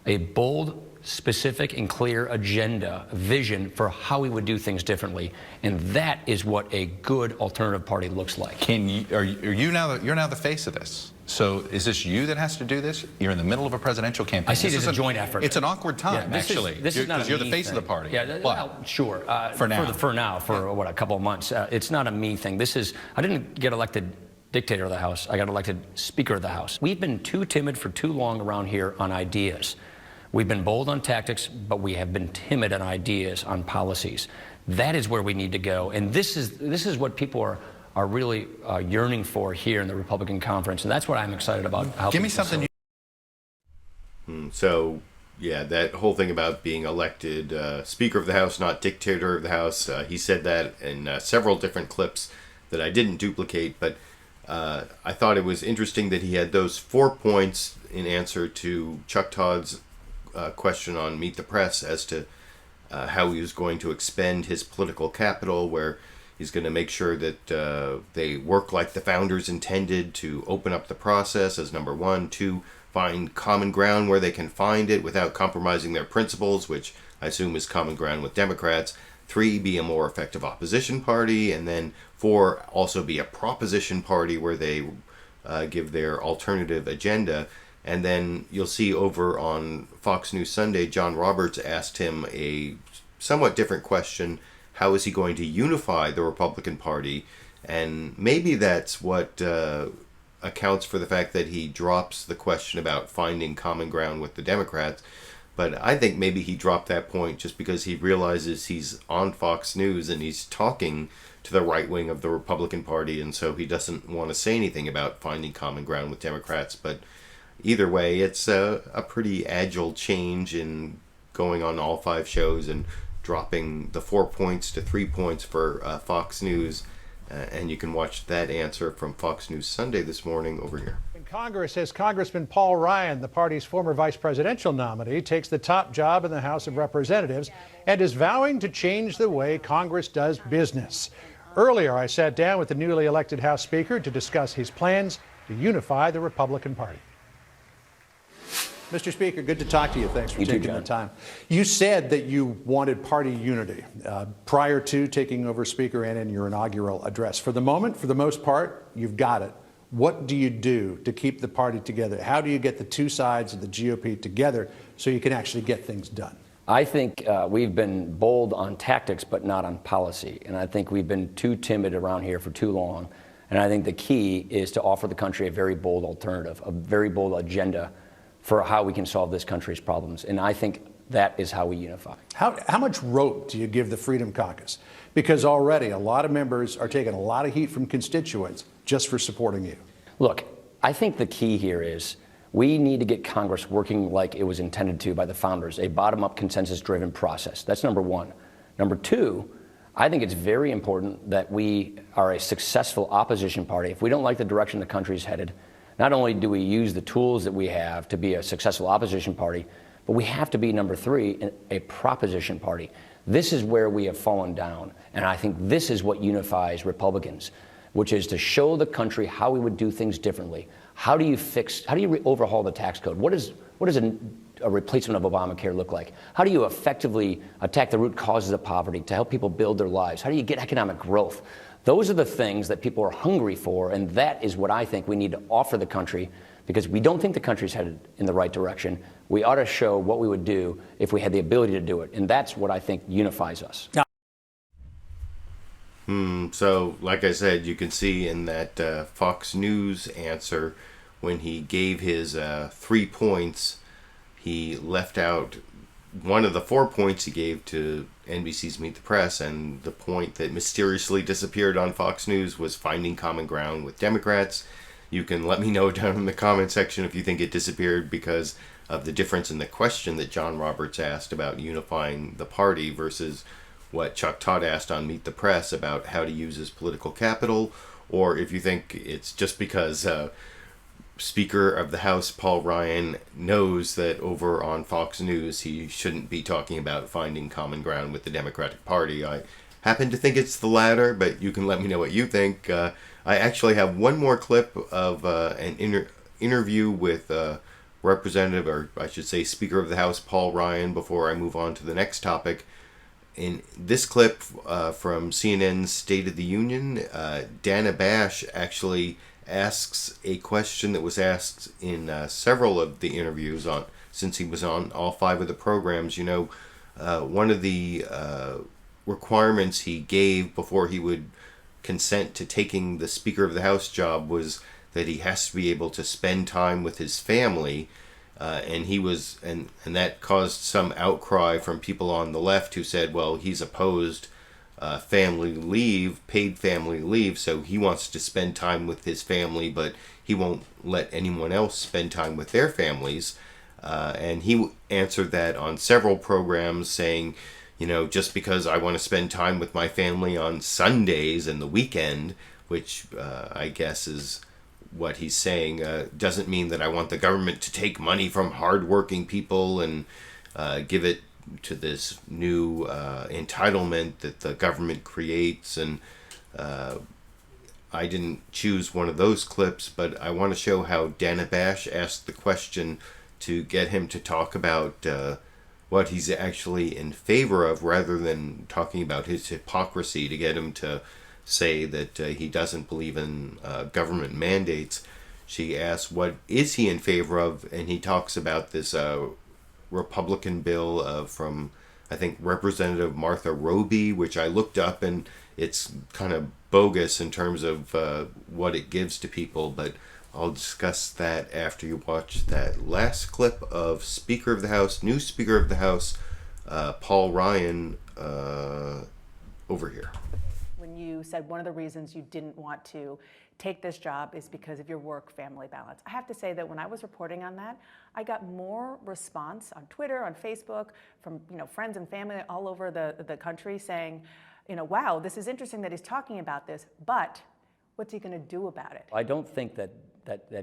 a bold, specific, and clear agenda, a vision for how we would do things differently. And that is what a good alternative party looks like. You're now the face of this. So is this you that has to do this? You're in the middle of a presidential campaign. I see it as a joint effort. It's an awkward time, actually. This is not because you're the face of the party. Yeah, well, sure. For now. For a couple of months. It's not a me thing. I didn't get elected dictator of the House. I got elected Speaker of the House. We've been too timid for too long around here on ideas. We've been bold on tactics, but we have been timid on ideas, on policies. That is where we need to go. And this is what people are really yearning for here in the Republican conference. And that's what I'm excited about. Give me something. So, yeah, that whole thing about being elected Speaker of the House, not dictator of the House, he said that in several different clips that I didn't duplicate, but I thought it was interesting that he had those 4 points in answer to Chuck Todd's question on Meet the Press as to how he was going to expend his political capital, where he's going to make sure that they work like the founders intended, to open up the process as number 1, 2, find common ground where they can find it without compromising their principles, which I assume is common ground with Democrats, 3, be a more effective opposition party, and then 4, also be a proposition party where they give their alternative agenda. And then you'll see over on Fox News Sunday, John Roberts asked him a somewhat different question. How is he going to unify the Republican Party? And maybe that's what accounts for the fact that he drops the question about finding common ground with the Democrats. But I think maybe he dropped that point just because he realizes he's on Fox News and he's talking to the right wing of the Republican Party, and so he doesn't want to say anything about finding common ground with Democrats. But either way, it's a pretty agile change in going on all 5 shows and dropping the 4 points to 3 points for Fox News. And you can watch that answer from Fox News Sunday this morning over here. In Congress, as Congressman Paul Ryan, the party's former vice presidential nominee, takes the top job in the House of Representatives and is vowing to change the way Congress does business. Earlier, I sat down with the newly elected House Speaker to discuss his plans to unify the Republican Party. Mr. Speaker, good to talk to you. Thanks for taking the time. You said that you wanted party unity prior to taking over Speaker and in your inaugural address. For the moment, for the most part, you've got it. What do you do to keep the party together? How do you get the two sides of the GOP together so you can actually get things done? I think we've been bold on tactics, but not on policy. And I think we've been too timid around here for too long. And I think the key is to offer the country a very bold alternative, a very bold agenda for how we can solve this country's problems. And I think that is how we unify. How much rope do you give the Freedom Caucus? Because already a lot of members are taking a lot of heat from constituents just for supporting you. Look, I think the key here is we need to get Congress working like it was intended to by the founders, a bottom-up consensus-driven process. That's number one. Number two, I think it's very important that we are a successful opposition party. If we don't like the direction the country's headed, not only do we use the tools that we have to be a successful opposition party, but we have to be, number three, a proposition party. This is where we have fallen down, and I think this is what unifies Republicans, which is to show the country how we would do things differently. How do you overhaul the tax code? What does a replacement of Obamacare look like? How do you effectively attack the root causes of poverty to help people build their lives? How do you get economic growth? Those are the things that people are hungry for, and that is what I think we need to offer the country, because we don't think the country's headed in the right direction. We ought to show what we would do if we had the ability to do it, and that's what I think unifies us. So, like I said, you can see in that Fox News answer, when he gave his 3 points, he left out one of the 4 points he gave to NBC's Meet the Press, and the point that mysteriously disappeared on Fox News was finding common ground with Democrats. You can let me know down in the comment section if you think it disappeared because of the difference in the question that John Roberts asked about unifying the party versus what Chuck Todd asked on Meet the Press about how to use his political capital, or if you think it's just because Speaker of the House Paul Ryan knows that over on Fox News he shouldn't be talking about finding common ground with the Democratic Party. I happen to think it's the latter, but you can let me know what you think. I actually have one more clip of an interview with Representative, or I should say Speaker of the House Paul Ryan, before I move on to the next topic. In this clip from CNN's State of the Union, Dana Bash actually asks a question that was asked in several of the interviews since he was on all 5 of the programs. You know, one of the requirements he gave before he would consent to taking the Speaker of the House job was that he has to be able to spend time with his family. And he was, and that caused some outcry from people on the left who said, well, he's opposed family leave, paid family leave, so he wants to spend time with his family, but he won't let anyone else spend time with their families. And he answered that on several programs, saying, you know, just because I want to spend time with my family on Sundays and the weekend, which I guess is what he's saying, doesn't mean that I want the government to take money from hardworking people and give it to this new entitlement that the government creates. And I didn't choose one of those clips, but I want to show how Dana Bash asked the question to get him to talk about what he's actually in favor of, rather than talking about his hypocrisy, to get him to say that he doesn't believe in government mandates. she asks what is he in favor of, and he talks about this Republican bill from, I think, Representative Marco Rubio, which I looked up, and it's kind of bogus in terms of what it gives to people, but I'll discuss that after you watch that last clip of Speaker of the House, new Speaker of the House, Paul Ryan, over here. When you said one of the reasons you didn't want to take this job is because of your work-family balance. I have to say that when I was reporting on that, I got more response on Twitter, on Facebook, from friends and family all over the country saying, wow, this is interesting that he's talking about this, but what's he going to do about it? I don't think that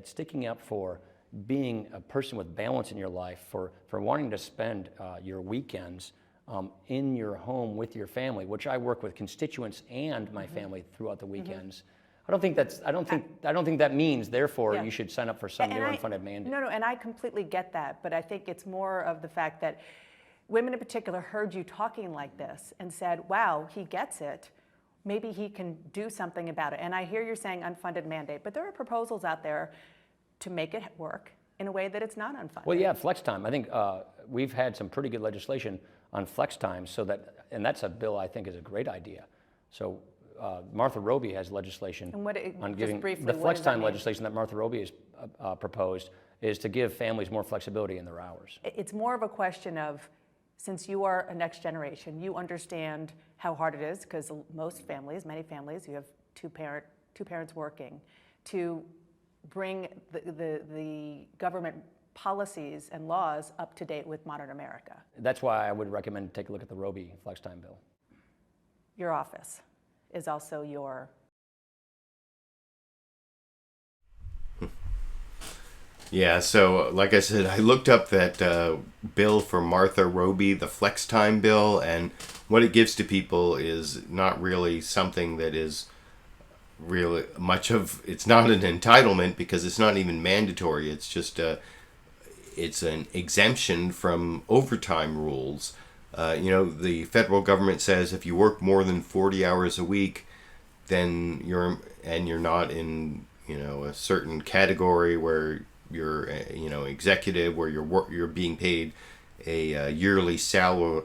sticking up for being a person with balance in your life, for wanting to spend your weekends in your home with your family, which I work with constituents and my family throughout the weekends. I don't think that means therefore you should sign up for some new unfunded mandate. No, and I completely get that, but I think it's more of the fact that women in particular heard you talking like this and said, wow, he gets it. Maybe he can do something about it. And I hear you're saying unfunded mandate, but there are proposals out there to make it work in a way that it's not unfunded. Well, yeah, flex time. I think we've had some pretty good legislation on flex time, and that's a bill I think is a great idea. So Marco Rubio has legislation on giving the flex time legislation that Marco Rubio has proposed is to give families more flexibility in their hours. It's more of a question of, since you are a next generation, you understand how hard it is, because many families, you have two parents working, to bring the government policies and laws up to date with modern America. That's why I would recommend take a look at the Rubio flex time bill. Your office is also your... Yeah, so like I said, I looked up that bill for Marco Rubio, the flex time bill, and what it gives to people is not really something that is really much of, it's not an entitlement because it's not even mandatory. It's just it's an exemption from overtime rules. The federal government says if you work more than 40 hours a week, then you're not in a certain category where you're executive, where you're being paid a yearly salary.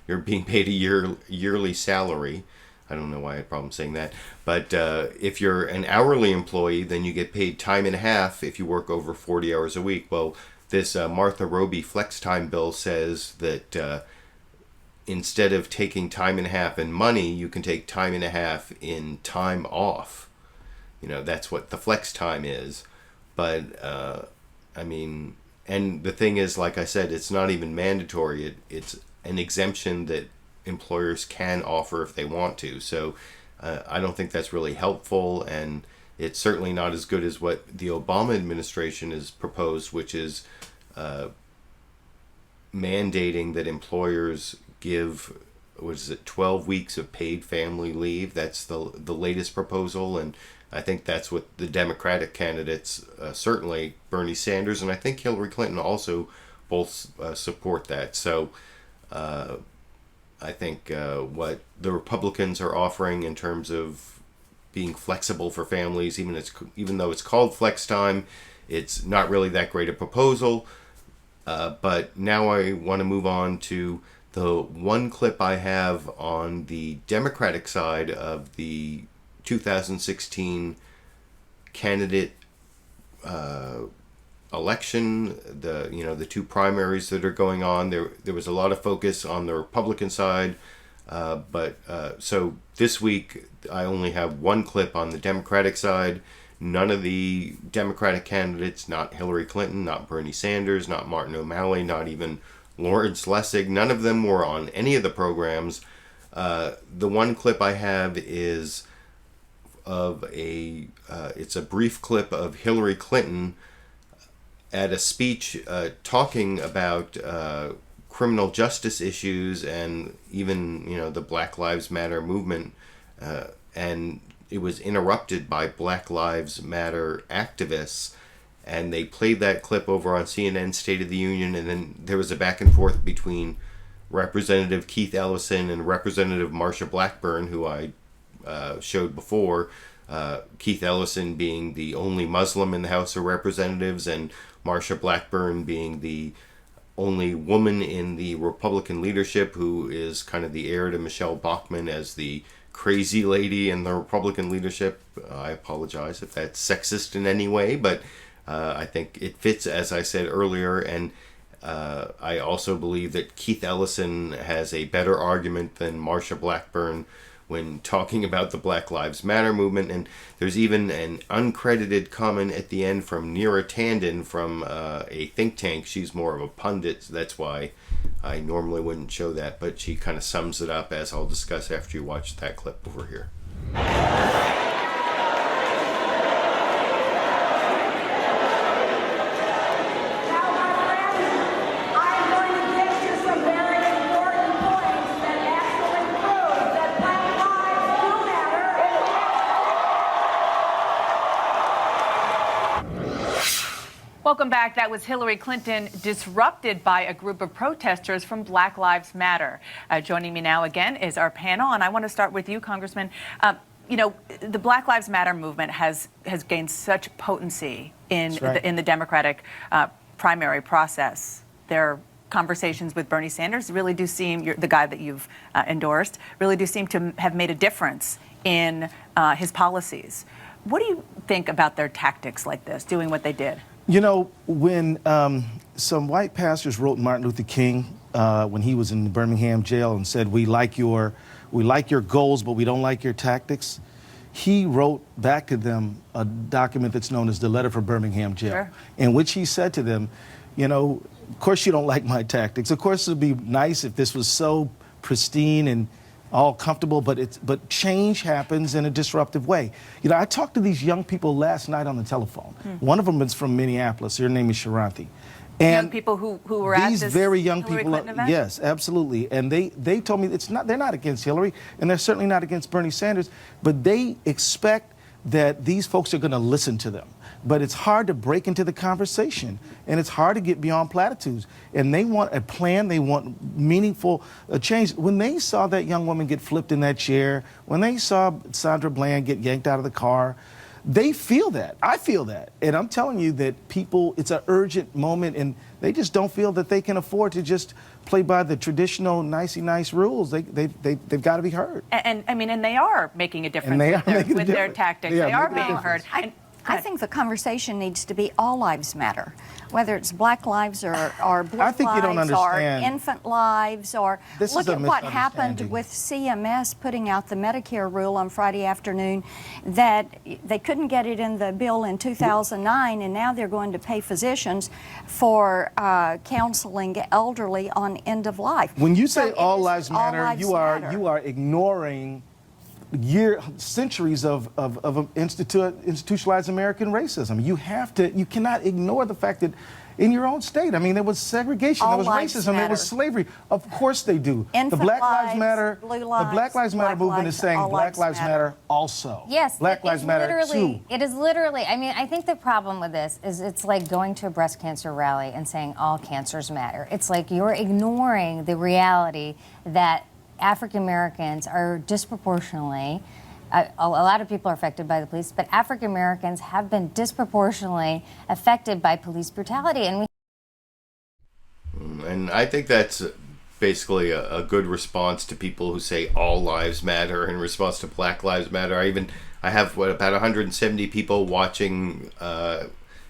You're being paid a yearly salary. I don't know why I had a problem saying that. But if you're an hourly employee, then you get paid time and a half if you work over 40 hours a week. Well, this Marco Rubio flex time bill says that instead of taking time and a half in money, you can take time and a half in time off. That's what the flex time is. But, and the thing is, like I said, it's not even mandatory. It's an exemption that employers can offer if they want to. So I don't think that's really helpful, and it's certainly not as good as what the Obama administration has proposed, which is mandating that employers give, 12 weeks of paid family leave. That's the latest proposal, and I think that's what the Democratic candidates, certainly Bernie Sanders and I think Hillary Clinton also both support that. So I think what the Republicans are offering in terms of being flexible for families, even though it's called flex time, it's not really that great a proposal. But now I want to move on to the one clip I have on the Democratic side of the 2016 candidate election, the two primaries that are going on. There was a lot of focus on the Republican side, but so this week I only have one clip on the Democratic side. None of the Democratic candidates, not Hillary Clinton, not Bernie Sanders, not Martin O'Malley, not even Lawrence Lessig, none of them were on any of the programs. The one clip I have is it's a brief clip of Hillary Clinton at a speech talking about criminal justice issues and even the Black Lives Matter movement, and it was interrupted by Black Lives Matter activists, and they played that clip over on CNN State of the Union, and then there was a back and forth between Representative Keith Ellison and Representative Marsha Blackburn, who I showed before, Keith Ellison being the only Muslim in the House of Representatives, and Marsha Blackburn being the only woman in the Republican leadership who is kind of the heir to Michelle Bachmann as the crazy lady in the Republican leadership. I apologize if that's sexist in any way, but I think it fits, as I said earlier, and I also believe that Keith Ellison has a better argument than Marsha Blackburn when talking about the Black Lives Matter movement. And there's even an uncredited comment at the end from Neera Tanden from a think tank. She's more of a pundit, so that's why I normally wouldn't show that, but she kind of sums it up, as I'll discuss after you watch that clip over here. Welcome back. That was Hillary Clinton disrupted by a group of protesters from Black Lives Matter. Joining me now again is our panel, and I want to start with you, Congressman. You know, the Black Lives Matter movement has gained such potency in the Democratic primary process. Their conversations with Bernie Sanders really do seem, the guy that you've endorsed, really do seem to have made a difference in his policies. What do you think about their tactics like this, doing what they did? You know, when some white pastors wrote Martin Luther King when he was in the Birmingham jail and said, we like your goals, but we don't like your tactics, he wrote back to them a document that's known as the Letter from Birmingham Jail, in which he said to them, you know, of course you don't like my tactics. Of course it would be nice if this was so pristine and all comfortable, but change happens in a disruptive way. You know, I talked to these young people last night on the telephone. One of them is from Minneapolis. Her name is Sharanti. And young people who were at this these very young Hillary people, Clinton event? yes, absolutely. And they told me they're not against Hillary, and they're certainly not against Bernie Sanders, but they expect that these folks are going to listen to them. But it's hard to break into the conversation, and it's hard to get beyond platitudes. And they want a plan, they want meaningful change. When they saw that young woman get flipped in that chair, when they saw Sandra Bland get yanked out of the car, they feel that. I feel that. And I'm telling you that people, it's an urgent moment, and they just don't feel that they can afford to just play by the traditional nicey nice rules. They've got to be heard. And I mean, and they are making a difference with their tactics. They are being heard. I think the conversation needs to be all lives matter, whether it's black lives or blue I think lives you don't understand. or infant lives, or This look is a at what happened misunderstanding. with CMS putting out the Medicare rule on Friday afternoon, that they couldn't get it in the bill in 2009, and now they're going to pay physicians for counseling elderly on end of life. When you say So all it is lives all matter, lives you are ignoring centuries of institutionalized American racism. You cannot ignore the fact that in your own state, I mean, there was segregation, there was racism, there was slavery. Of course they do. The Black Lives Matter, the Black Lives Matter movement is saying Black Lives Matter also. Yes, Black Lives Matter too. It is literally, I mean, I think the problem with this is it's like going to a breast cancer rally and saying all cancers matter. It's like you're ignoring the reality that African Americans are disproportionately, a lot of people are affected by the police, but African Americans have been disproportionately affected by police brutality. And I think that's basically a good response to people who say all lives matter in response to Black Lives Matter. I have about 170 people watching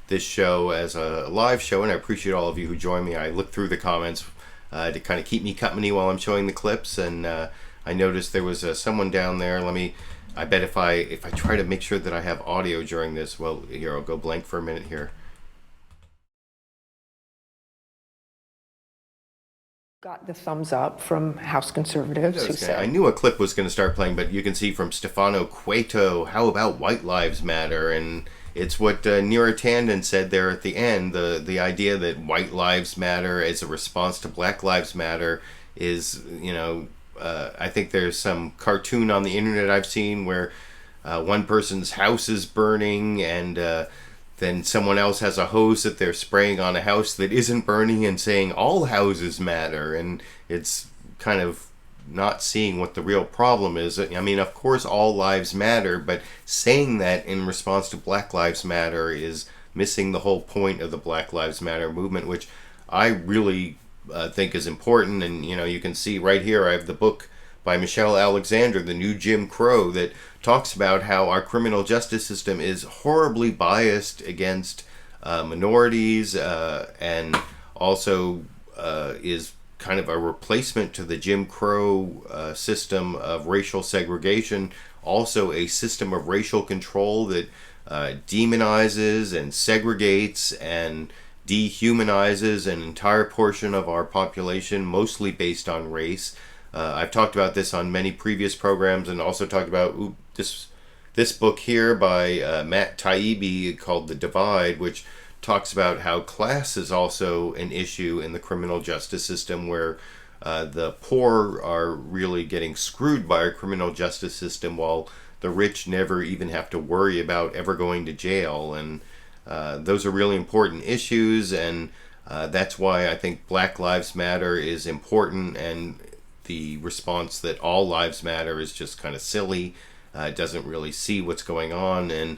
this show as a live show, and I appreciate all of you who join me. I look through the comments to kind of keep me company while I'm showing the clips, and I noticed there was someone down there. I bet if I try to make sure that I have audio during this, well, here, I'll go blank for a minute here. Got the thumbs up from House conservatives who said, I knew a clip was going to start playing, but you can see from Stefano Cueto, how about white lives matter? And it's what Neera Tanden said there at the end, the idea that white lives matter as a response to Black Lives Matter is, I think there's some cartoon on the internet I've seen where one person's house is burning, and then someone else has a hose that they're spraying on a house that isn't burning and saying all houses matter. And it's kind of not seeing what the real problem is. I mean, of course, all lives matter, but saying that in response to Black Lives Matter is missing the whole point of the Black Lives Matter movement, which I really think is important. And, you know, you can see right here, I have the book by Michelle Alexander, The New Jim Crow, that talks about how our criminal justice system is horribly biased against minorities and also is kind of a replacement to the Jim Crow system of racial segregation, also a system of racial control that demonizes and segregates and dehumanizes an entire portion of our population, mostly based on race. I've talked about this on many previous programs, and also talked about this book here by Matt Taibbi called The Divide, which talks about how class is also an issue in the criminal justice system, where the poor are really getting screwed by our criminal justice system, while the rich never even have to worry about ever going to jail. And those are really important issues, and that's why I think Black Lives Matter is important, and the response that all lives matter is just kind of silly. It doesn't really see what's going on. And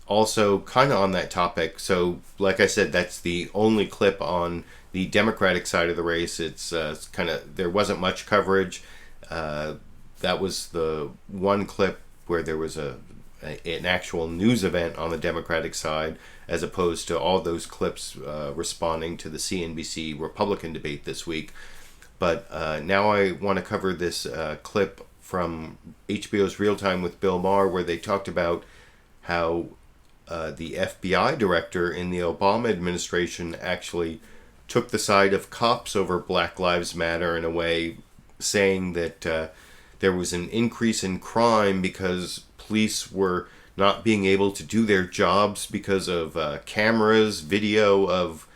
also, kind of on that topic, so like I said, that's the only clip on the Democratic side of the race. It's kind of, there wasn't much coverage. That was the one clip where there was an actual news event on the Democratic side, as opposed to all those clips responding to the CNBC Republican debate this week. But now I want to cover this clip from HBO's Real Time with Bill Maher, where they talked about how the FBI director in the Obama administration actually took the side of cops over Black Lives Matter, in a way, saying that there was an increase in crime because police were not being able to do their jobs because of cameras, video of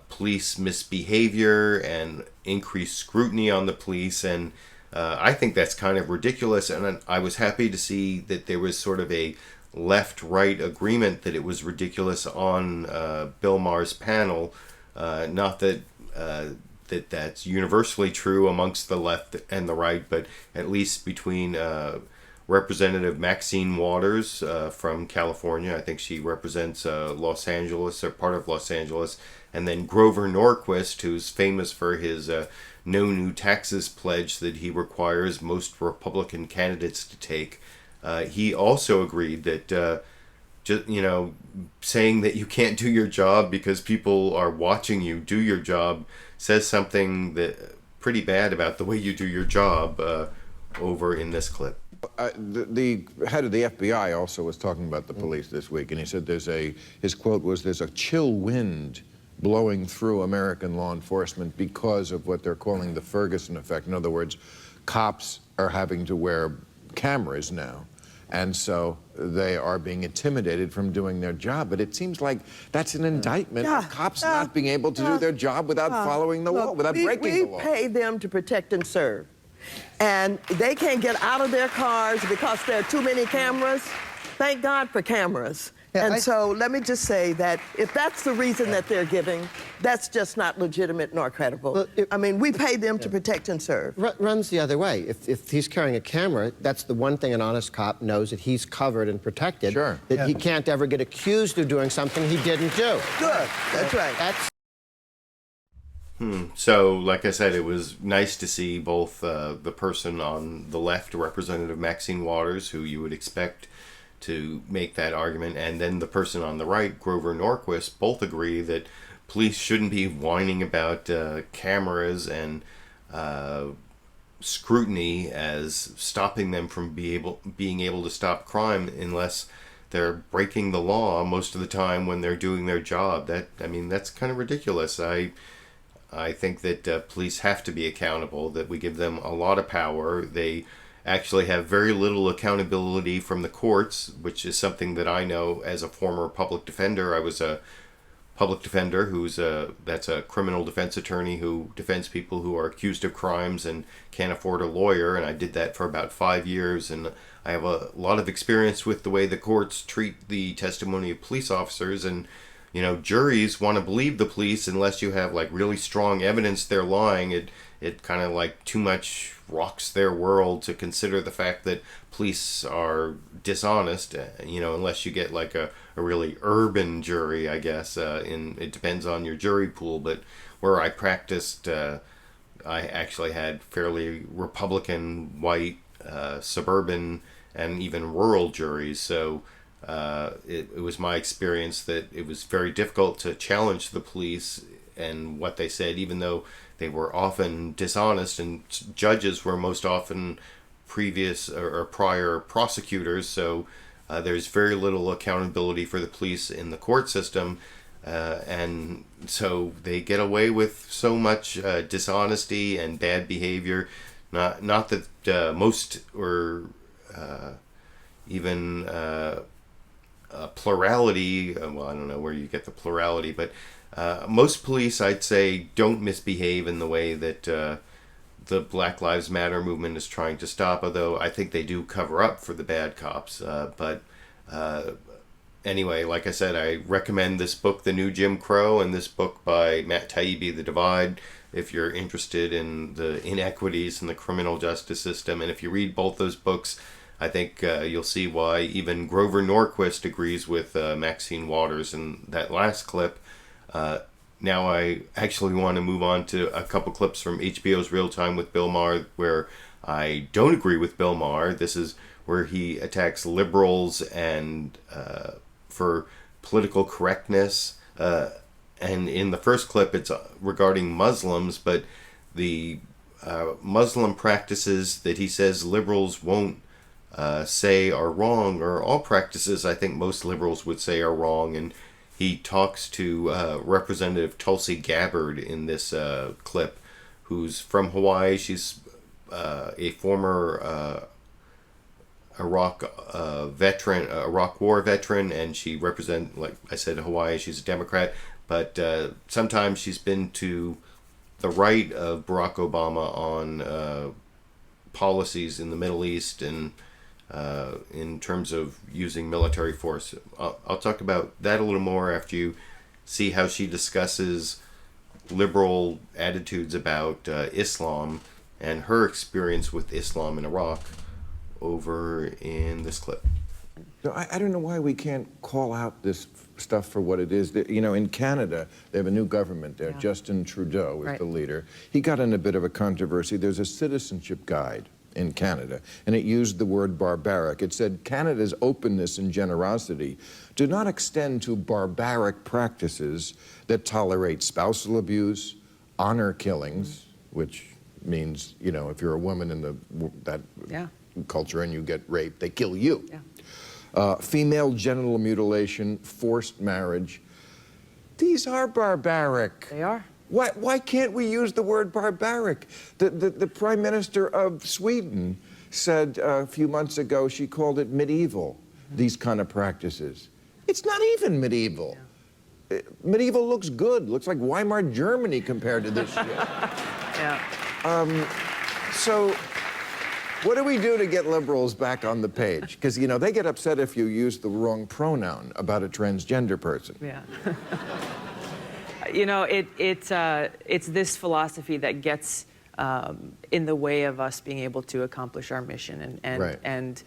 police misbehavior, and increased scrutiny on the police. And I think that's kind of ridiculous, and I was happy to see that there was sort of a left-right agreement that it was ridiculous on Bill Maher's panel. Not that that's universally true amongst the left and the right, but at least between Representative Maxine Waters from California, I think she represents Los Angeles, or part of Los Angeles, and then Grover Norquist, who's famous for his no new taxes pledge that he requires most Republican candidates to take. He also agreed that just, you know, saying that you can't do your job because people are watching you do your job says something that pretty bad about the way you do your job over in this clip. The head of the FBI also was talking about the police this week, and he said his quote was, "There's a chill wind blowing through American law enforcement because of what they're calling the Ferguson effect." In other words, cops are having to wear cameras now, and so they are being intimidated from doing their job. But it seems like that's an indictment of cops not being able to do their job without following the law, without breaking the law. We pay them to protect and serve. And they can't get out of their cars because there are too many cameras. Thank God for cameras. Yeah, so let me just say that if that's the reason that they're giving, that's just not legitimate nor credible. Well, I mean, we pay them to protect and serve. Runs the other way. If he's carrying a camera, that's the one thing an honest cop knows, that he's covered and protected. Sure. That he can't ever get accused of doing something he didn't do. Good. That's right. That's So, like I said, it was nice to see both the person on the left, Representative Maxine Waters, who you would expect to make that argument, and then the person on the right, Grover Norquist, both agree that police shouldn't be whining about cameras and scrutiny as stopping them from being able to stop crime unless they're breaking the law most of the time when they're doing their job. That's kind of ridiculous. I think that police have to be accountable, that we give them a lot of power. They actually have very little accountability from the courts, which is something that I know as a former public defender. I was a public defender that's a criminal defense attorney who defends people who are accused of crimes and can't afford a lawyer, and I did that for about 5 years, and I have a lot of experience with the way the courts treat the testimony of police officers. And juries want to believe the police unless you have like really strong evidence they're lying. it kind of like too much rocks their world to consider the fact that police are dishonest, unless you get like a really urban jury, I guess. It depends on your jury pool, but where I practiced, I actually had fairly Republican, white, suburban, and even rural juries. So it was my experience that it was very difficult to challenge the police and what they said, even though they were often dishonest, and judges were most often previous or prior prosecutors. So there's very little accountability for the police in the court system. And so they get away with so much dishonesty and bad behavior. Not that most or even plurality, well, I don't know where you get the plurality, but most police, I'd say, don't misbehave in the way that the Black Lives Matter movement is trying to stop, although I think they do cover up for the bad cops. But anyway, like I said, I recommend this book, The New Jim Crow, and this book by Matt Taibbi, The Divide, if you're interested in the inequities in the criminal justice system. And if you read both those books, I think you'll see why even Grover Norquist agrees with Maxine Waters in that last clip. Now I actually want to move on to a couple clips from HBO's Real Time with Bill Maher, where I don't agree with Bill Maher. This is where he attacks liberals and for political correctness. And in the first clip, it's regarding Muslims, but the Muslim practices that he says liberals won't say are wrong, or all practices I think most liberals would say are wrong. And he talks to Representative Tulsi Gabbard in this clip, who's from Hawaii. She's a former Iraq War veteran, and she represents, like I said, Hawaii. She's a Democrat, but sometimes she's been to the right of Barack Obama on policies in the Middle East and in terms of using military force. I'll talk about that a little more after you see how she discusses liberal attitudes about Islam and her experience with Islam in Iraq over in this clip. No, I don't know why we can't call out this stuff for what it is. In Canada, they have a new government there. Yeah. Justin Trudeau is the leader. He got in a bit of a controversy. There's a citizenship guide in Canada, and it used the word barbaric. It said, Canada's openness and generosity do not extend to barbaric practices that tolerate spousal abuse, honor killings, which means, if you're a woman in that culture and you get raped, they kill you. Yeah. Female genital mutilation, forced marriage. These are barbaric. They are. Why can't we use the word barbaric? The Prime Minister of Sweden said a few months ago, she called it medieval, these kind of practices. It's not even medieval. Yeah. Medieval looks good. Looks like Weimar Germany compared to this shit. Yeah. So what do we do to get liberals back on the page? Because, they get upset if you use the wrong pronoun about a transgender person. Yeah. It's this philosophy that gets in the way of us being able to accomplish our mission and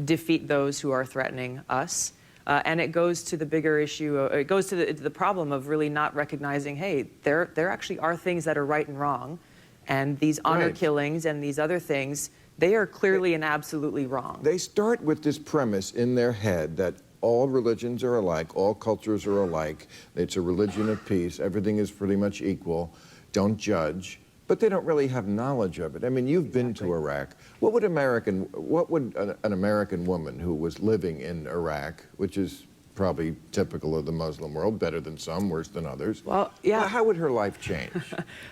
defeat those who are threatening us. And it goes to the bigger issue. It goes to the problem of really not recognizing, hey, there actually are things that are right and wrong, and these honor killings and these other things, they are clearly and absolutely wrong. They start with this premise in their head that all religions are alike, all cultures are alike, it's a religion of peace, everything is pretty much equal, don't judge, but they don't really have knowledge of it. I mean, you've been to Iraq. What would an American woman who was living in Iraq, which is probably typical of the Muslim world, better than some, worse than others, how would her life change?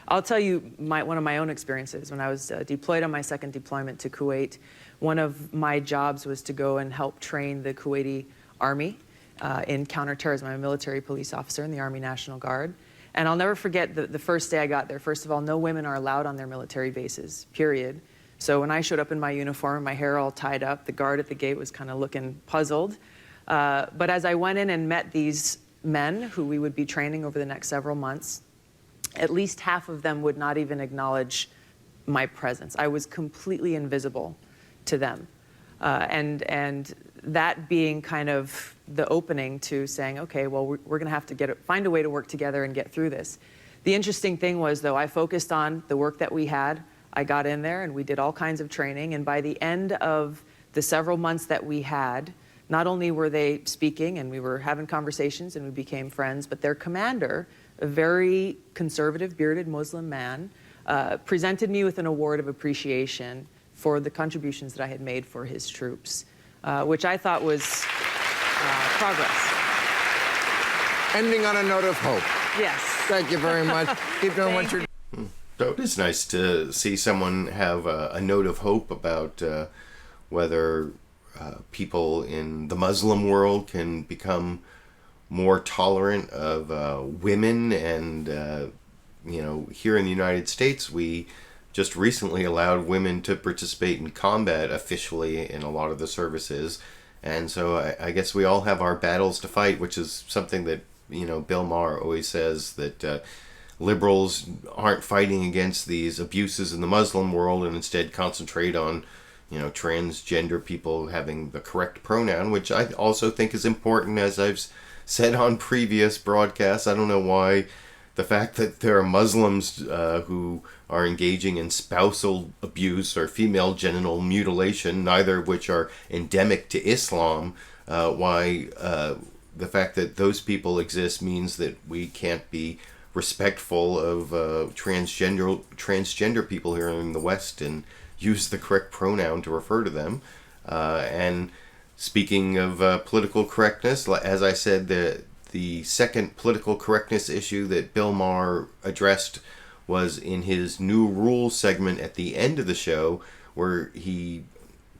I'll tell you one of my own experiences. When I was deployed on my second deployment to Kuwait, one of my jobs was to go and help train the Kuwaiti Army in counterterrorism. I'm a military police officer in the Army National Guard. And I'll never forget the first day I got there. First of all, no women are allowed on their military bases, period. So when I showed up in my uniform, my hair all tied up, the guard at the gate was kind of looking puzzled. But as I went in and met these men who we would be training over the next several months, at least half of them would not even acknowledge my presence. I was completely invisible to them. And that being kind of the opening to saying, okay, well, we're going to have to find a way to work together and get through this. The interesting thing was, though, I focused on the work that we had. I got in there and we did all kinds of training. And by the end of the several months that we had, not only were they speaking and we were having conversations and we became friends, but their commander, a very conservative, bearded Muslim man, presented me with an award of appreciation for the contributions that I had made for his troops, which I thought was progress. Ending on a note of hope. Yes. Thank you very much. Keep doing what you're doing. So it is nice to see someone have a note of hope about whether people in the Muslim world can become more tolerant of women. And, here in the United States, we just recently allowed women to participate in combat officially in a lot of the services. And so I guess we all have our battles to fight, which is something that, Bill Maher always says, that liberals aren't fighting against these abuses in the Muslim world and instead concentrate on, transgender people having the correct pronoun, which I also think is important, as I've said on previous broadcasts. I don't know why the fact that there are Muslims who are engaging in spousal abuse or female genital mutilation, neither of which are endemic to Islam, why the fact that those people exist means that we can't be respectful of transgender people here in the West and use the correct pronoun to refer to them. And speaking of political correctness, as I said, the second political correctness issue that Bill Maher addressed was in his New Rules segment at the end of the show, where he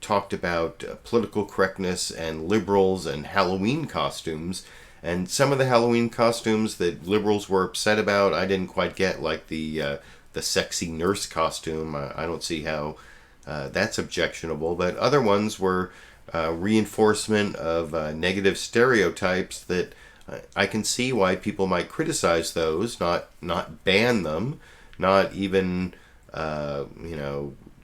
talked about political correctness and liberals and Halloween costumes. And some of the Halloween costumes that liberals were upset about, I didn't quite get, like the sexy nurse costume. I don't see how that's objectionable. But other ones were reinforcement of negative stereotypes that I can see why people might criticize those, not ban them, not even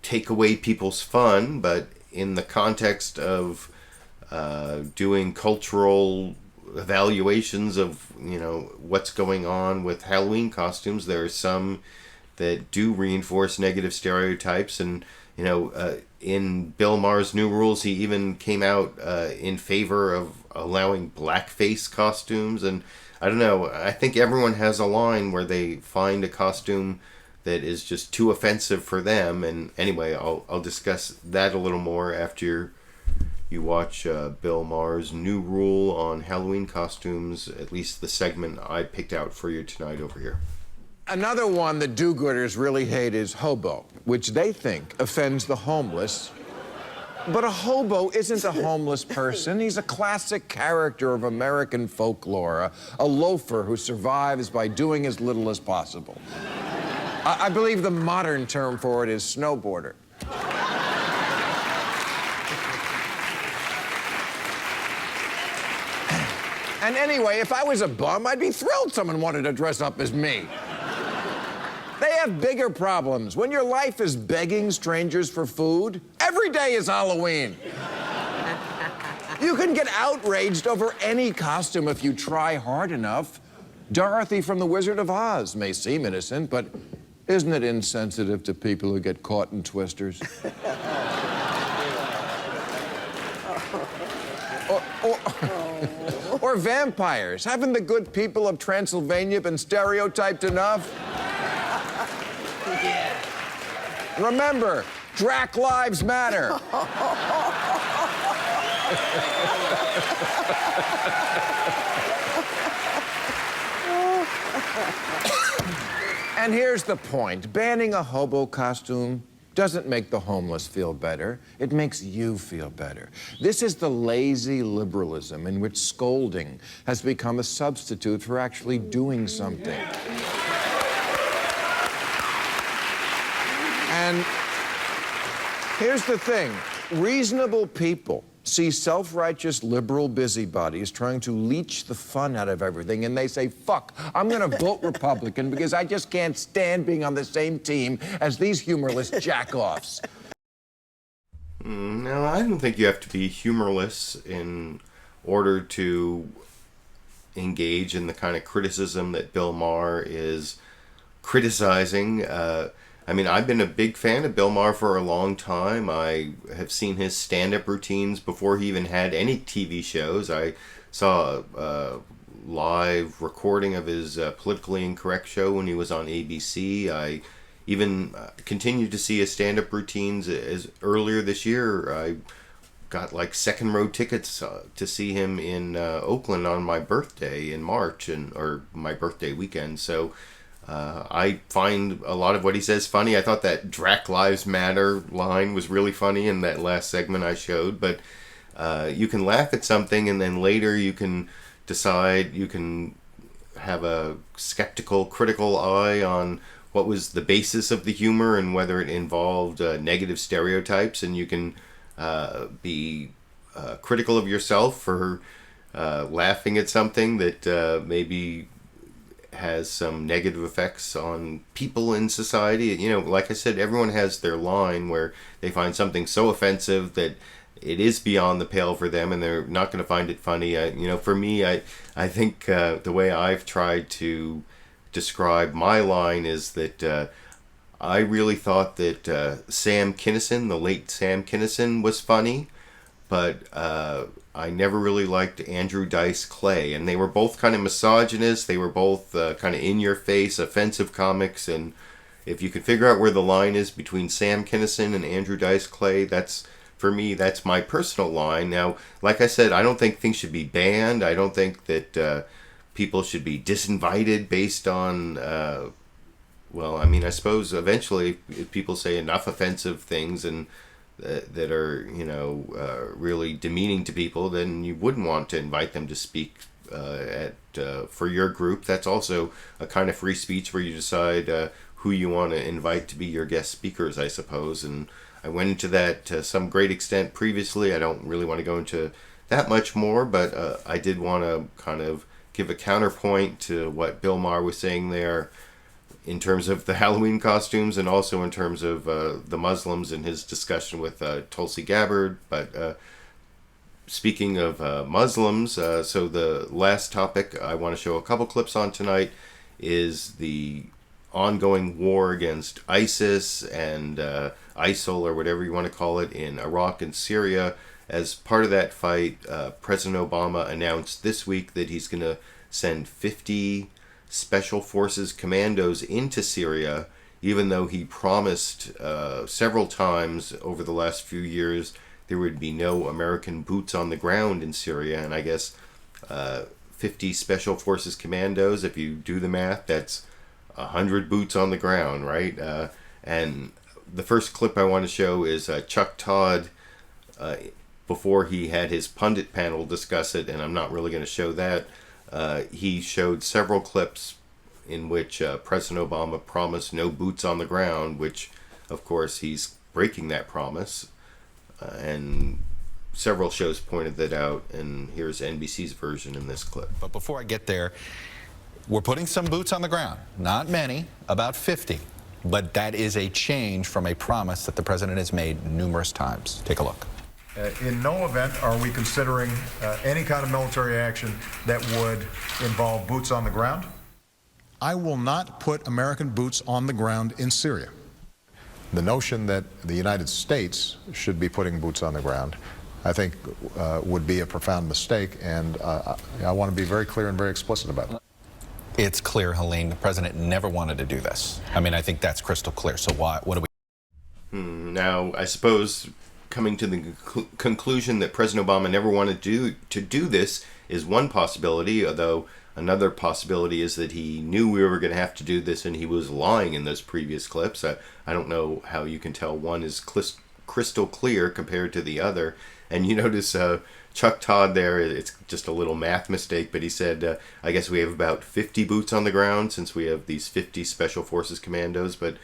take away people's fun, but in the context of doing cultural evaluations of what's going on with Halloween costumes, there are some that do reinforce negative stereotypes. And in Bill Maher's New Rules, he even came out in favor of allowing blackface costumes. And I don't know, I think everyone has a line where they find a costume that is just too offensive for them. And anyway, I'll discuss that a little more after you watch Bill Maher's New Rule on Halloween costumes, at least the segment I picked out for you tonight over here. Another one that do-gooders really hate is hobo, which they think offends the homeless. But a hobo isn't a homeless person. He's a classic character of American folklore, a loafer who survives by doing as little as possible. I believe the modern term for it is snowboarder. And anyway, if I was a bum, I'd be thrilled someone wanted to dress up as me. They have bigger problems. When your life is begging strangers for food, every day is Halloween. You can get outraged over any costume if you try hard enough. Dorothy from The Wizard of Oz may seem innocent, but isn't it insensitive to people who get caught in twisters? Or vampires. Haven't the good people of Transylvania been stereotyped enough? Remember, BlackLivesMatter. And here's the point. Banning a hobo costume doesn't make the homeless feel better. It makes you feel better. This is the lazy liberalism in which scolding has become a substitute for actually doing something. And here's the thing. Reasonable people see self-righteous liberal busybodies trying to leech the fun out of everything, and they say, fuck, I'm going to vote Republican because I just can't stand being on the same team as these humorless jack-offs. No, I don't think you have to be humorless in order to engage in the kind of criticism that Bill Maher is criticizing. I mean, I've been a big fan of Bill Maher for a long time. I have seen his stand-up routines before he even had any TV shows. I saw a live recording of his Politically Incorrect show when he was on ABC. I even continued to see his stand-up routines as earlier this year. I got like second row tickets to see him in Oakland on my birthday in March, or my birthday weekend. So I find a lot of what he says funny. I thought that BlackLivesMatter line was really funny in that last segment I showed. But you can laugh at something and then later you can decide, you can have a skeptical, critical eye on what was the basis of the humor and whether it involved negative stereotypes, and you can be critical of yourself for laughing at something that maybe has some negative effects on people in society. You know, like I said, everyone has their line where they find something so offensive that it is beyond the pale for them and they're not going to find it funny. You know, for me, I think the way I've tried to describe my line is that I really thought that Sam Kinison, the late Sam Kinison, was funny, but I never really liked Andrew Dice Clay, and they were both kind of misogynist. They were both kind of in-your-face, offensive comics, and if you can figure out where the line is between Sam Kinison and Andrew Dice Clay, that's, for me, that's my personal line. Now, like I said, I don't think things should be banned. I don't think that people should be disinvited based on, well, I mean, I suppose eventually if people say enough offensive things and that are, you know, really demeaning to people, then you wouldn't want to invite them to speak for your group. That's also a kind of free speech where you decide who you want to invite to be your guest speakers, I suppose. And I went into that to some great extent previously. I don't really want to go into that much more, but I did want to kind of give a counterpoint to what Bill Maher was saying there in terms of the Halloween costumes and also in terms of the Muslims and his discussion with Tulsi Gabbard. But speaking of Muslims, so the last topic I want to show a couple clips on tonight is the ongoing war against ISIS and ISIL, or whatever you want to call it, in Iraq and Syria. As part of that fight, President Obama announced this week that he's going to send 50 Special Forces commandos into Syria, even though he promised several times over the last few years there would be no American boots on the ground in Syria. And I guess 50 Special Forces commandos, if you do the math, that's 100 boots on the ground, right? And the first clip I want to show is Chuck Todd before he had his pundit panel discuss it, and I'm not really going to show that. He showed several clips in which President Obama promised no boots on the ground, which, of course, he's breaking that promise. And several shows pointed that out, and here's NBC's version in this clip. But before I get there, we're putting some boots on the ground. Not many, about 50. But that is a change from a promise that the president has made numerous times. Take a look. In no event are we considering any kind of military action that would involve boots on the ground. I will not put American boots on the ground in Syria. The notion that the United States should be putting boots on the ground, I think, would be a profound mistake, and I want to be very clear and very explicit about it. It's clear, Helene, the president never wanted to do this. I mean, I think that's crystal clear. So what do we... Now, I suppose coming to the conclusion that President Obama never wanted to do this is one possibility, although another possibility is that he knew we were going to have to do this and he was lying in those previous clips. I don't know how you can tell one is crystal clear compared to the other. And you notice Chuck Todd there, it's just a little math mistake, but he said, I guess we have about 50 boots on the ground since we have these 50 Special Forces commandos. But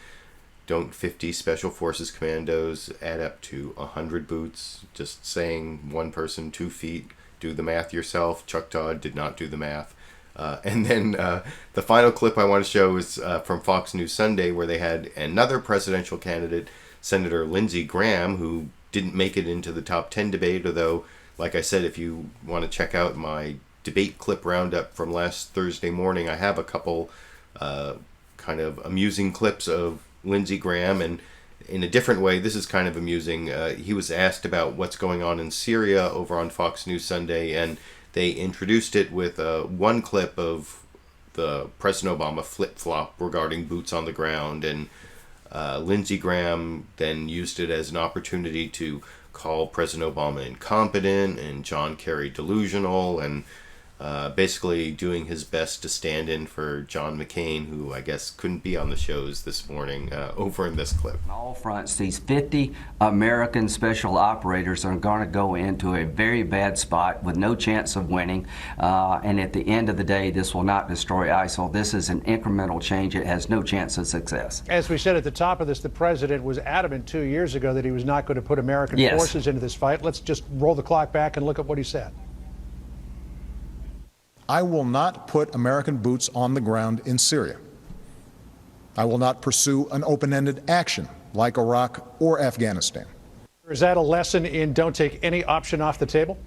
don't 50 Special Forces commandos add up to 100 boots? Just saying 1 person, 2 feet. Do the math yourself. Chuck Todd did not do the math. And then the final clip I want to show is from Fox News Sunday, where they had another presidential candidate, Senator Lindsey Graham, who didn't make it into the top 10 debate, although, like I said, if you want to check out my debate clip roundup from last Thursday morning, I have a couple kind of amusing clips of Lindsey Graham, and in a different way, this is kind of amusing. He was asked about what's going on in Syria over on Fox News Sunday, and they introduced it with one clip of the President Obama flip-flop regarding boots on the ground, and Lindsey Graham then used it as an opportunity to call President Obama incompetent and John Kerry delusional, and basically doing his best to stand in for John McCain, who I guess couldn't be on the shows this morning, over in this clip. On all fronts, these 50 American special operators are going to go into a very bad spot with no chance of winning, and at the end of the day, this will not destroy ISIL. This is an incremental change. It has no chance of success. As we said at the top of this, the president was adamant 2 years ago that he was not going to put American forces into this fight. Let's just roll the clock back and look at what he said. I will not put American boots on the ground in Syria. I will not pursue an open-ended action like Iraq or Afghanistan. Is that a lesson in don't take any option off the table?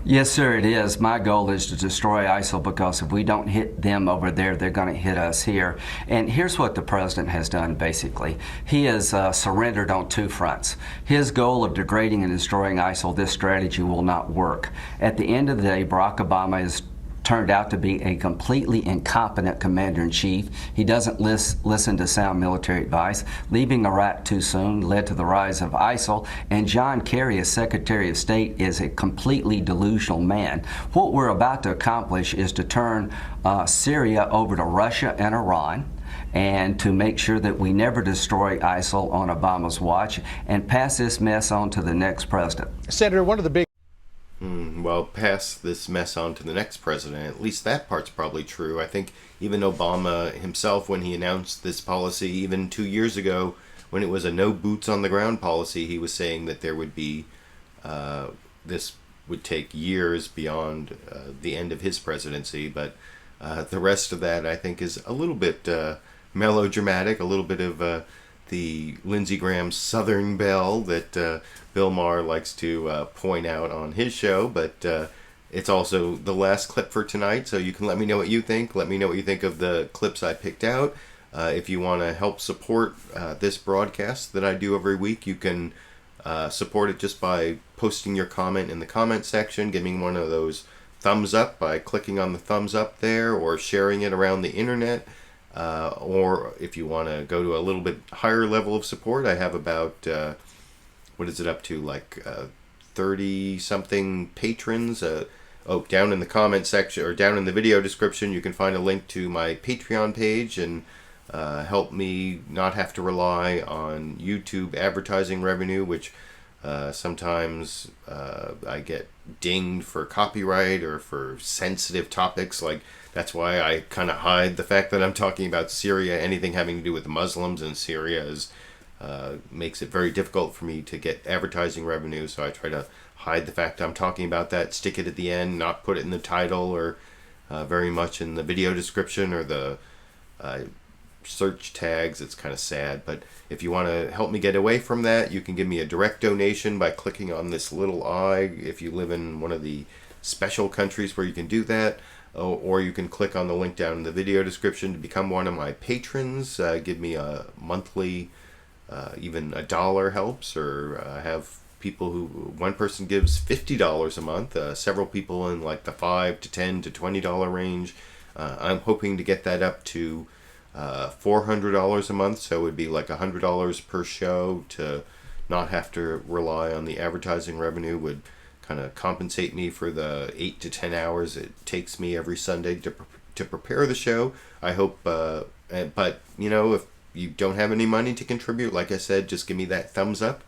Yes, sir, it is. My goal is to destroy ISIL, because if we don't hit them over there, they're going to hit us here. And here's what the president has done, basically. He has surrendered on 2 fronts. His goal of degrading and destroying ISIL, this strategy will not work. At the end of the day, Barack Obama is turned out to be a completely incompetent commander-in-chief. He doesn't listen to sound military advice. Leaving Iraq too soon led to the rise of ISIL, and John Kerry, as Secretary of State, is a completely delusional man. What we're about to accomplish is to turn Syria over to Russia and Iran, and to make sure that we never destroy ISIL on Obama's watch, and pass this mess on to the next president. Senator, one of the big Well, pass this mess on to the next president. At least that part's probably true. I think even Obama himself, when he announced this policy, even 2 years ago, when it was a no boots on the ground policy, he was saying that there would be, this would take years beyond the end of his presidency. But the rest of that, I think, is a little bit melodramatic, a little bit of the Lindsey Graham Southern Belle that Bill Maher likes to point out on his show, but it's also the last clip for tonight, so you can let me know what you think. Let me know what you think of the clips I picked out. If you want to help support this broadcast that I do every week, you can support it just by posting your comment in the comment section, giving one of those thumbs up by clicking on the thumbs up there, or sharing it around the internet. Or if you want to go to a little bit higher level of support, I have about, what is it up to, like 30-something patrons. Down in the comment section, or down in the video description, you can find a link to my Patreon page, and help me not have to rely on YouTube advertising revenue, which sometimes I get dinged for copyright or for sensitive topics. Like, that's why I kind of hide the fact that I'm talking about Syria. Anything having to do with Muslims in Syria makes it very difficult for me to get advertising revenue, so I try to hide the fact I'm talking about that, stick it at the end, not put it in the title, or very much in the video description or the search tags. It's kind of sad, but if you want to help me get away from that, you can give me a direct donation by clicking on this little eye if you live in one of the special countries where you can do that, or you can click on the link down in the video description to become one of my patrons. Give me a monthly, even $1 helps, or have people who, one person gives $50 a month, several people in like the $5 to $10 to $20 range. I'm hoping to get that up to $400 a month, so it would be like $100 per show. To not have to rely on the advertising revenue would kind of compensate me for the 8 to 10 hours it takes me every Sunday to prepare the show. I hope, but you know, if you don't have any money to contribute, like I said, just give me that thumbs up,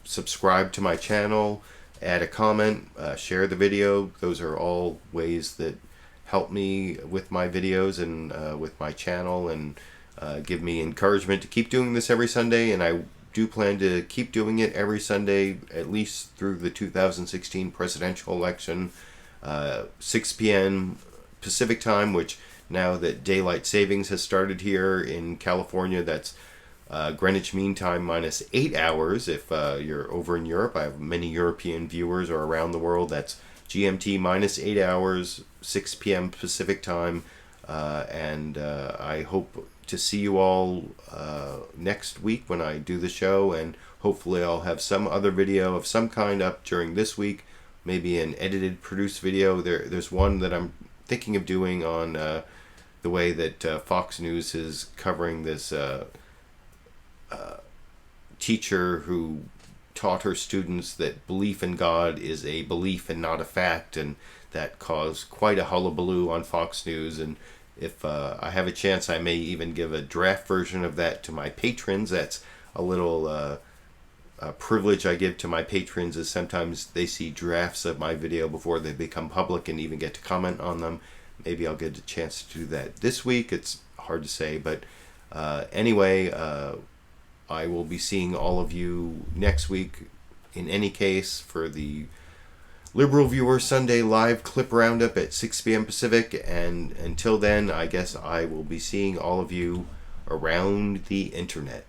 subscribe to my channel, add a comment, share the video. Those are all ways that help me with my videos and with my channel, and give me encouragement to keep doing this every Sunday, and I do plan to keep doing it every Sunday, at least through the 2016 presidential election, 6 p.m. Pacific time, which now that daylight savings has started here in California, that's Greenwich Mean Time minus 8 hours. If you're over in Europe, I have many European viewers or around the world. That's GMT minus 8 hours, 6 p.m. Pacific time. And I hope to see you all next week when I do the show. And hopefully I'll have some other video of some kind up during this week. Maybe an edited, produced video. There's one that I'm thinking of doing on the way that Fox News is covering this teacher who taught her students that belief in God is a belief and not a fact, and that caused quite a hullabaloo on Fox News. And if I have a chance, I may even give a draft version of that to my patrons. That's a little privilege I give to my patrons, is sometimes they see drafts of my video before they become public and even get to comment on them. Maybe I'll get a chance to do that this week. It's hard to say, but anyway, I will be seeing all of you next week in any case for the Liberal Viewer Sunday live clip roundup at 6 p.m. Pacific. And until then, I guess I will be seeing all of you around the internet.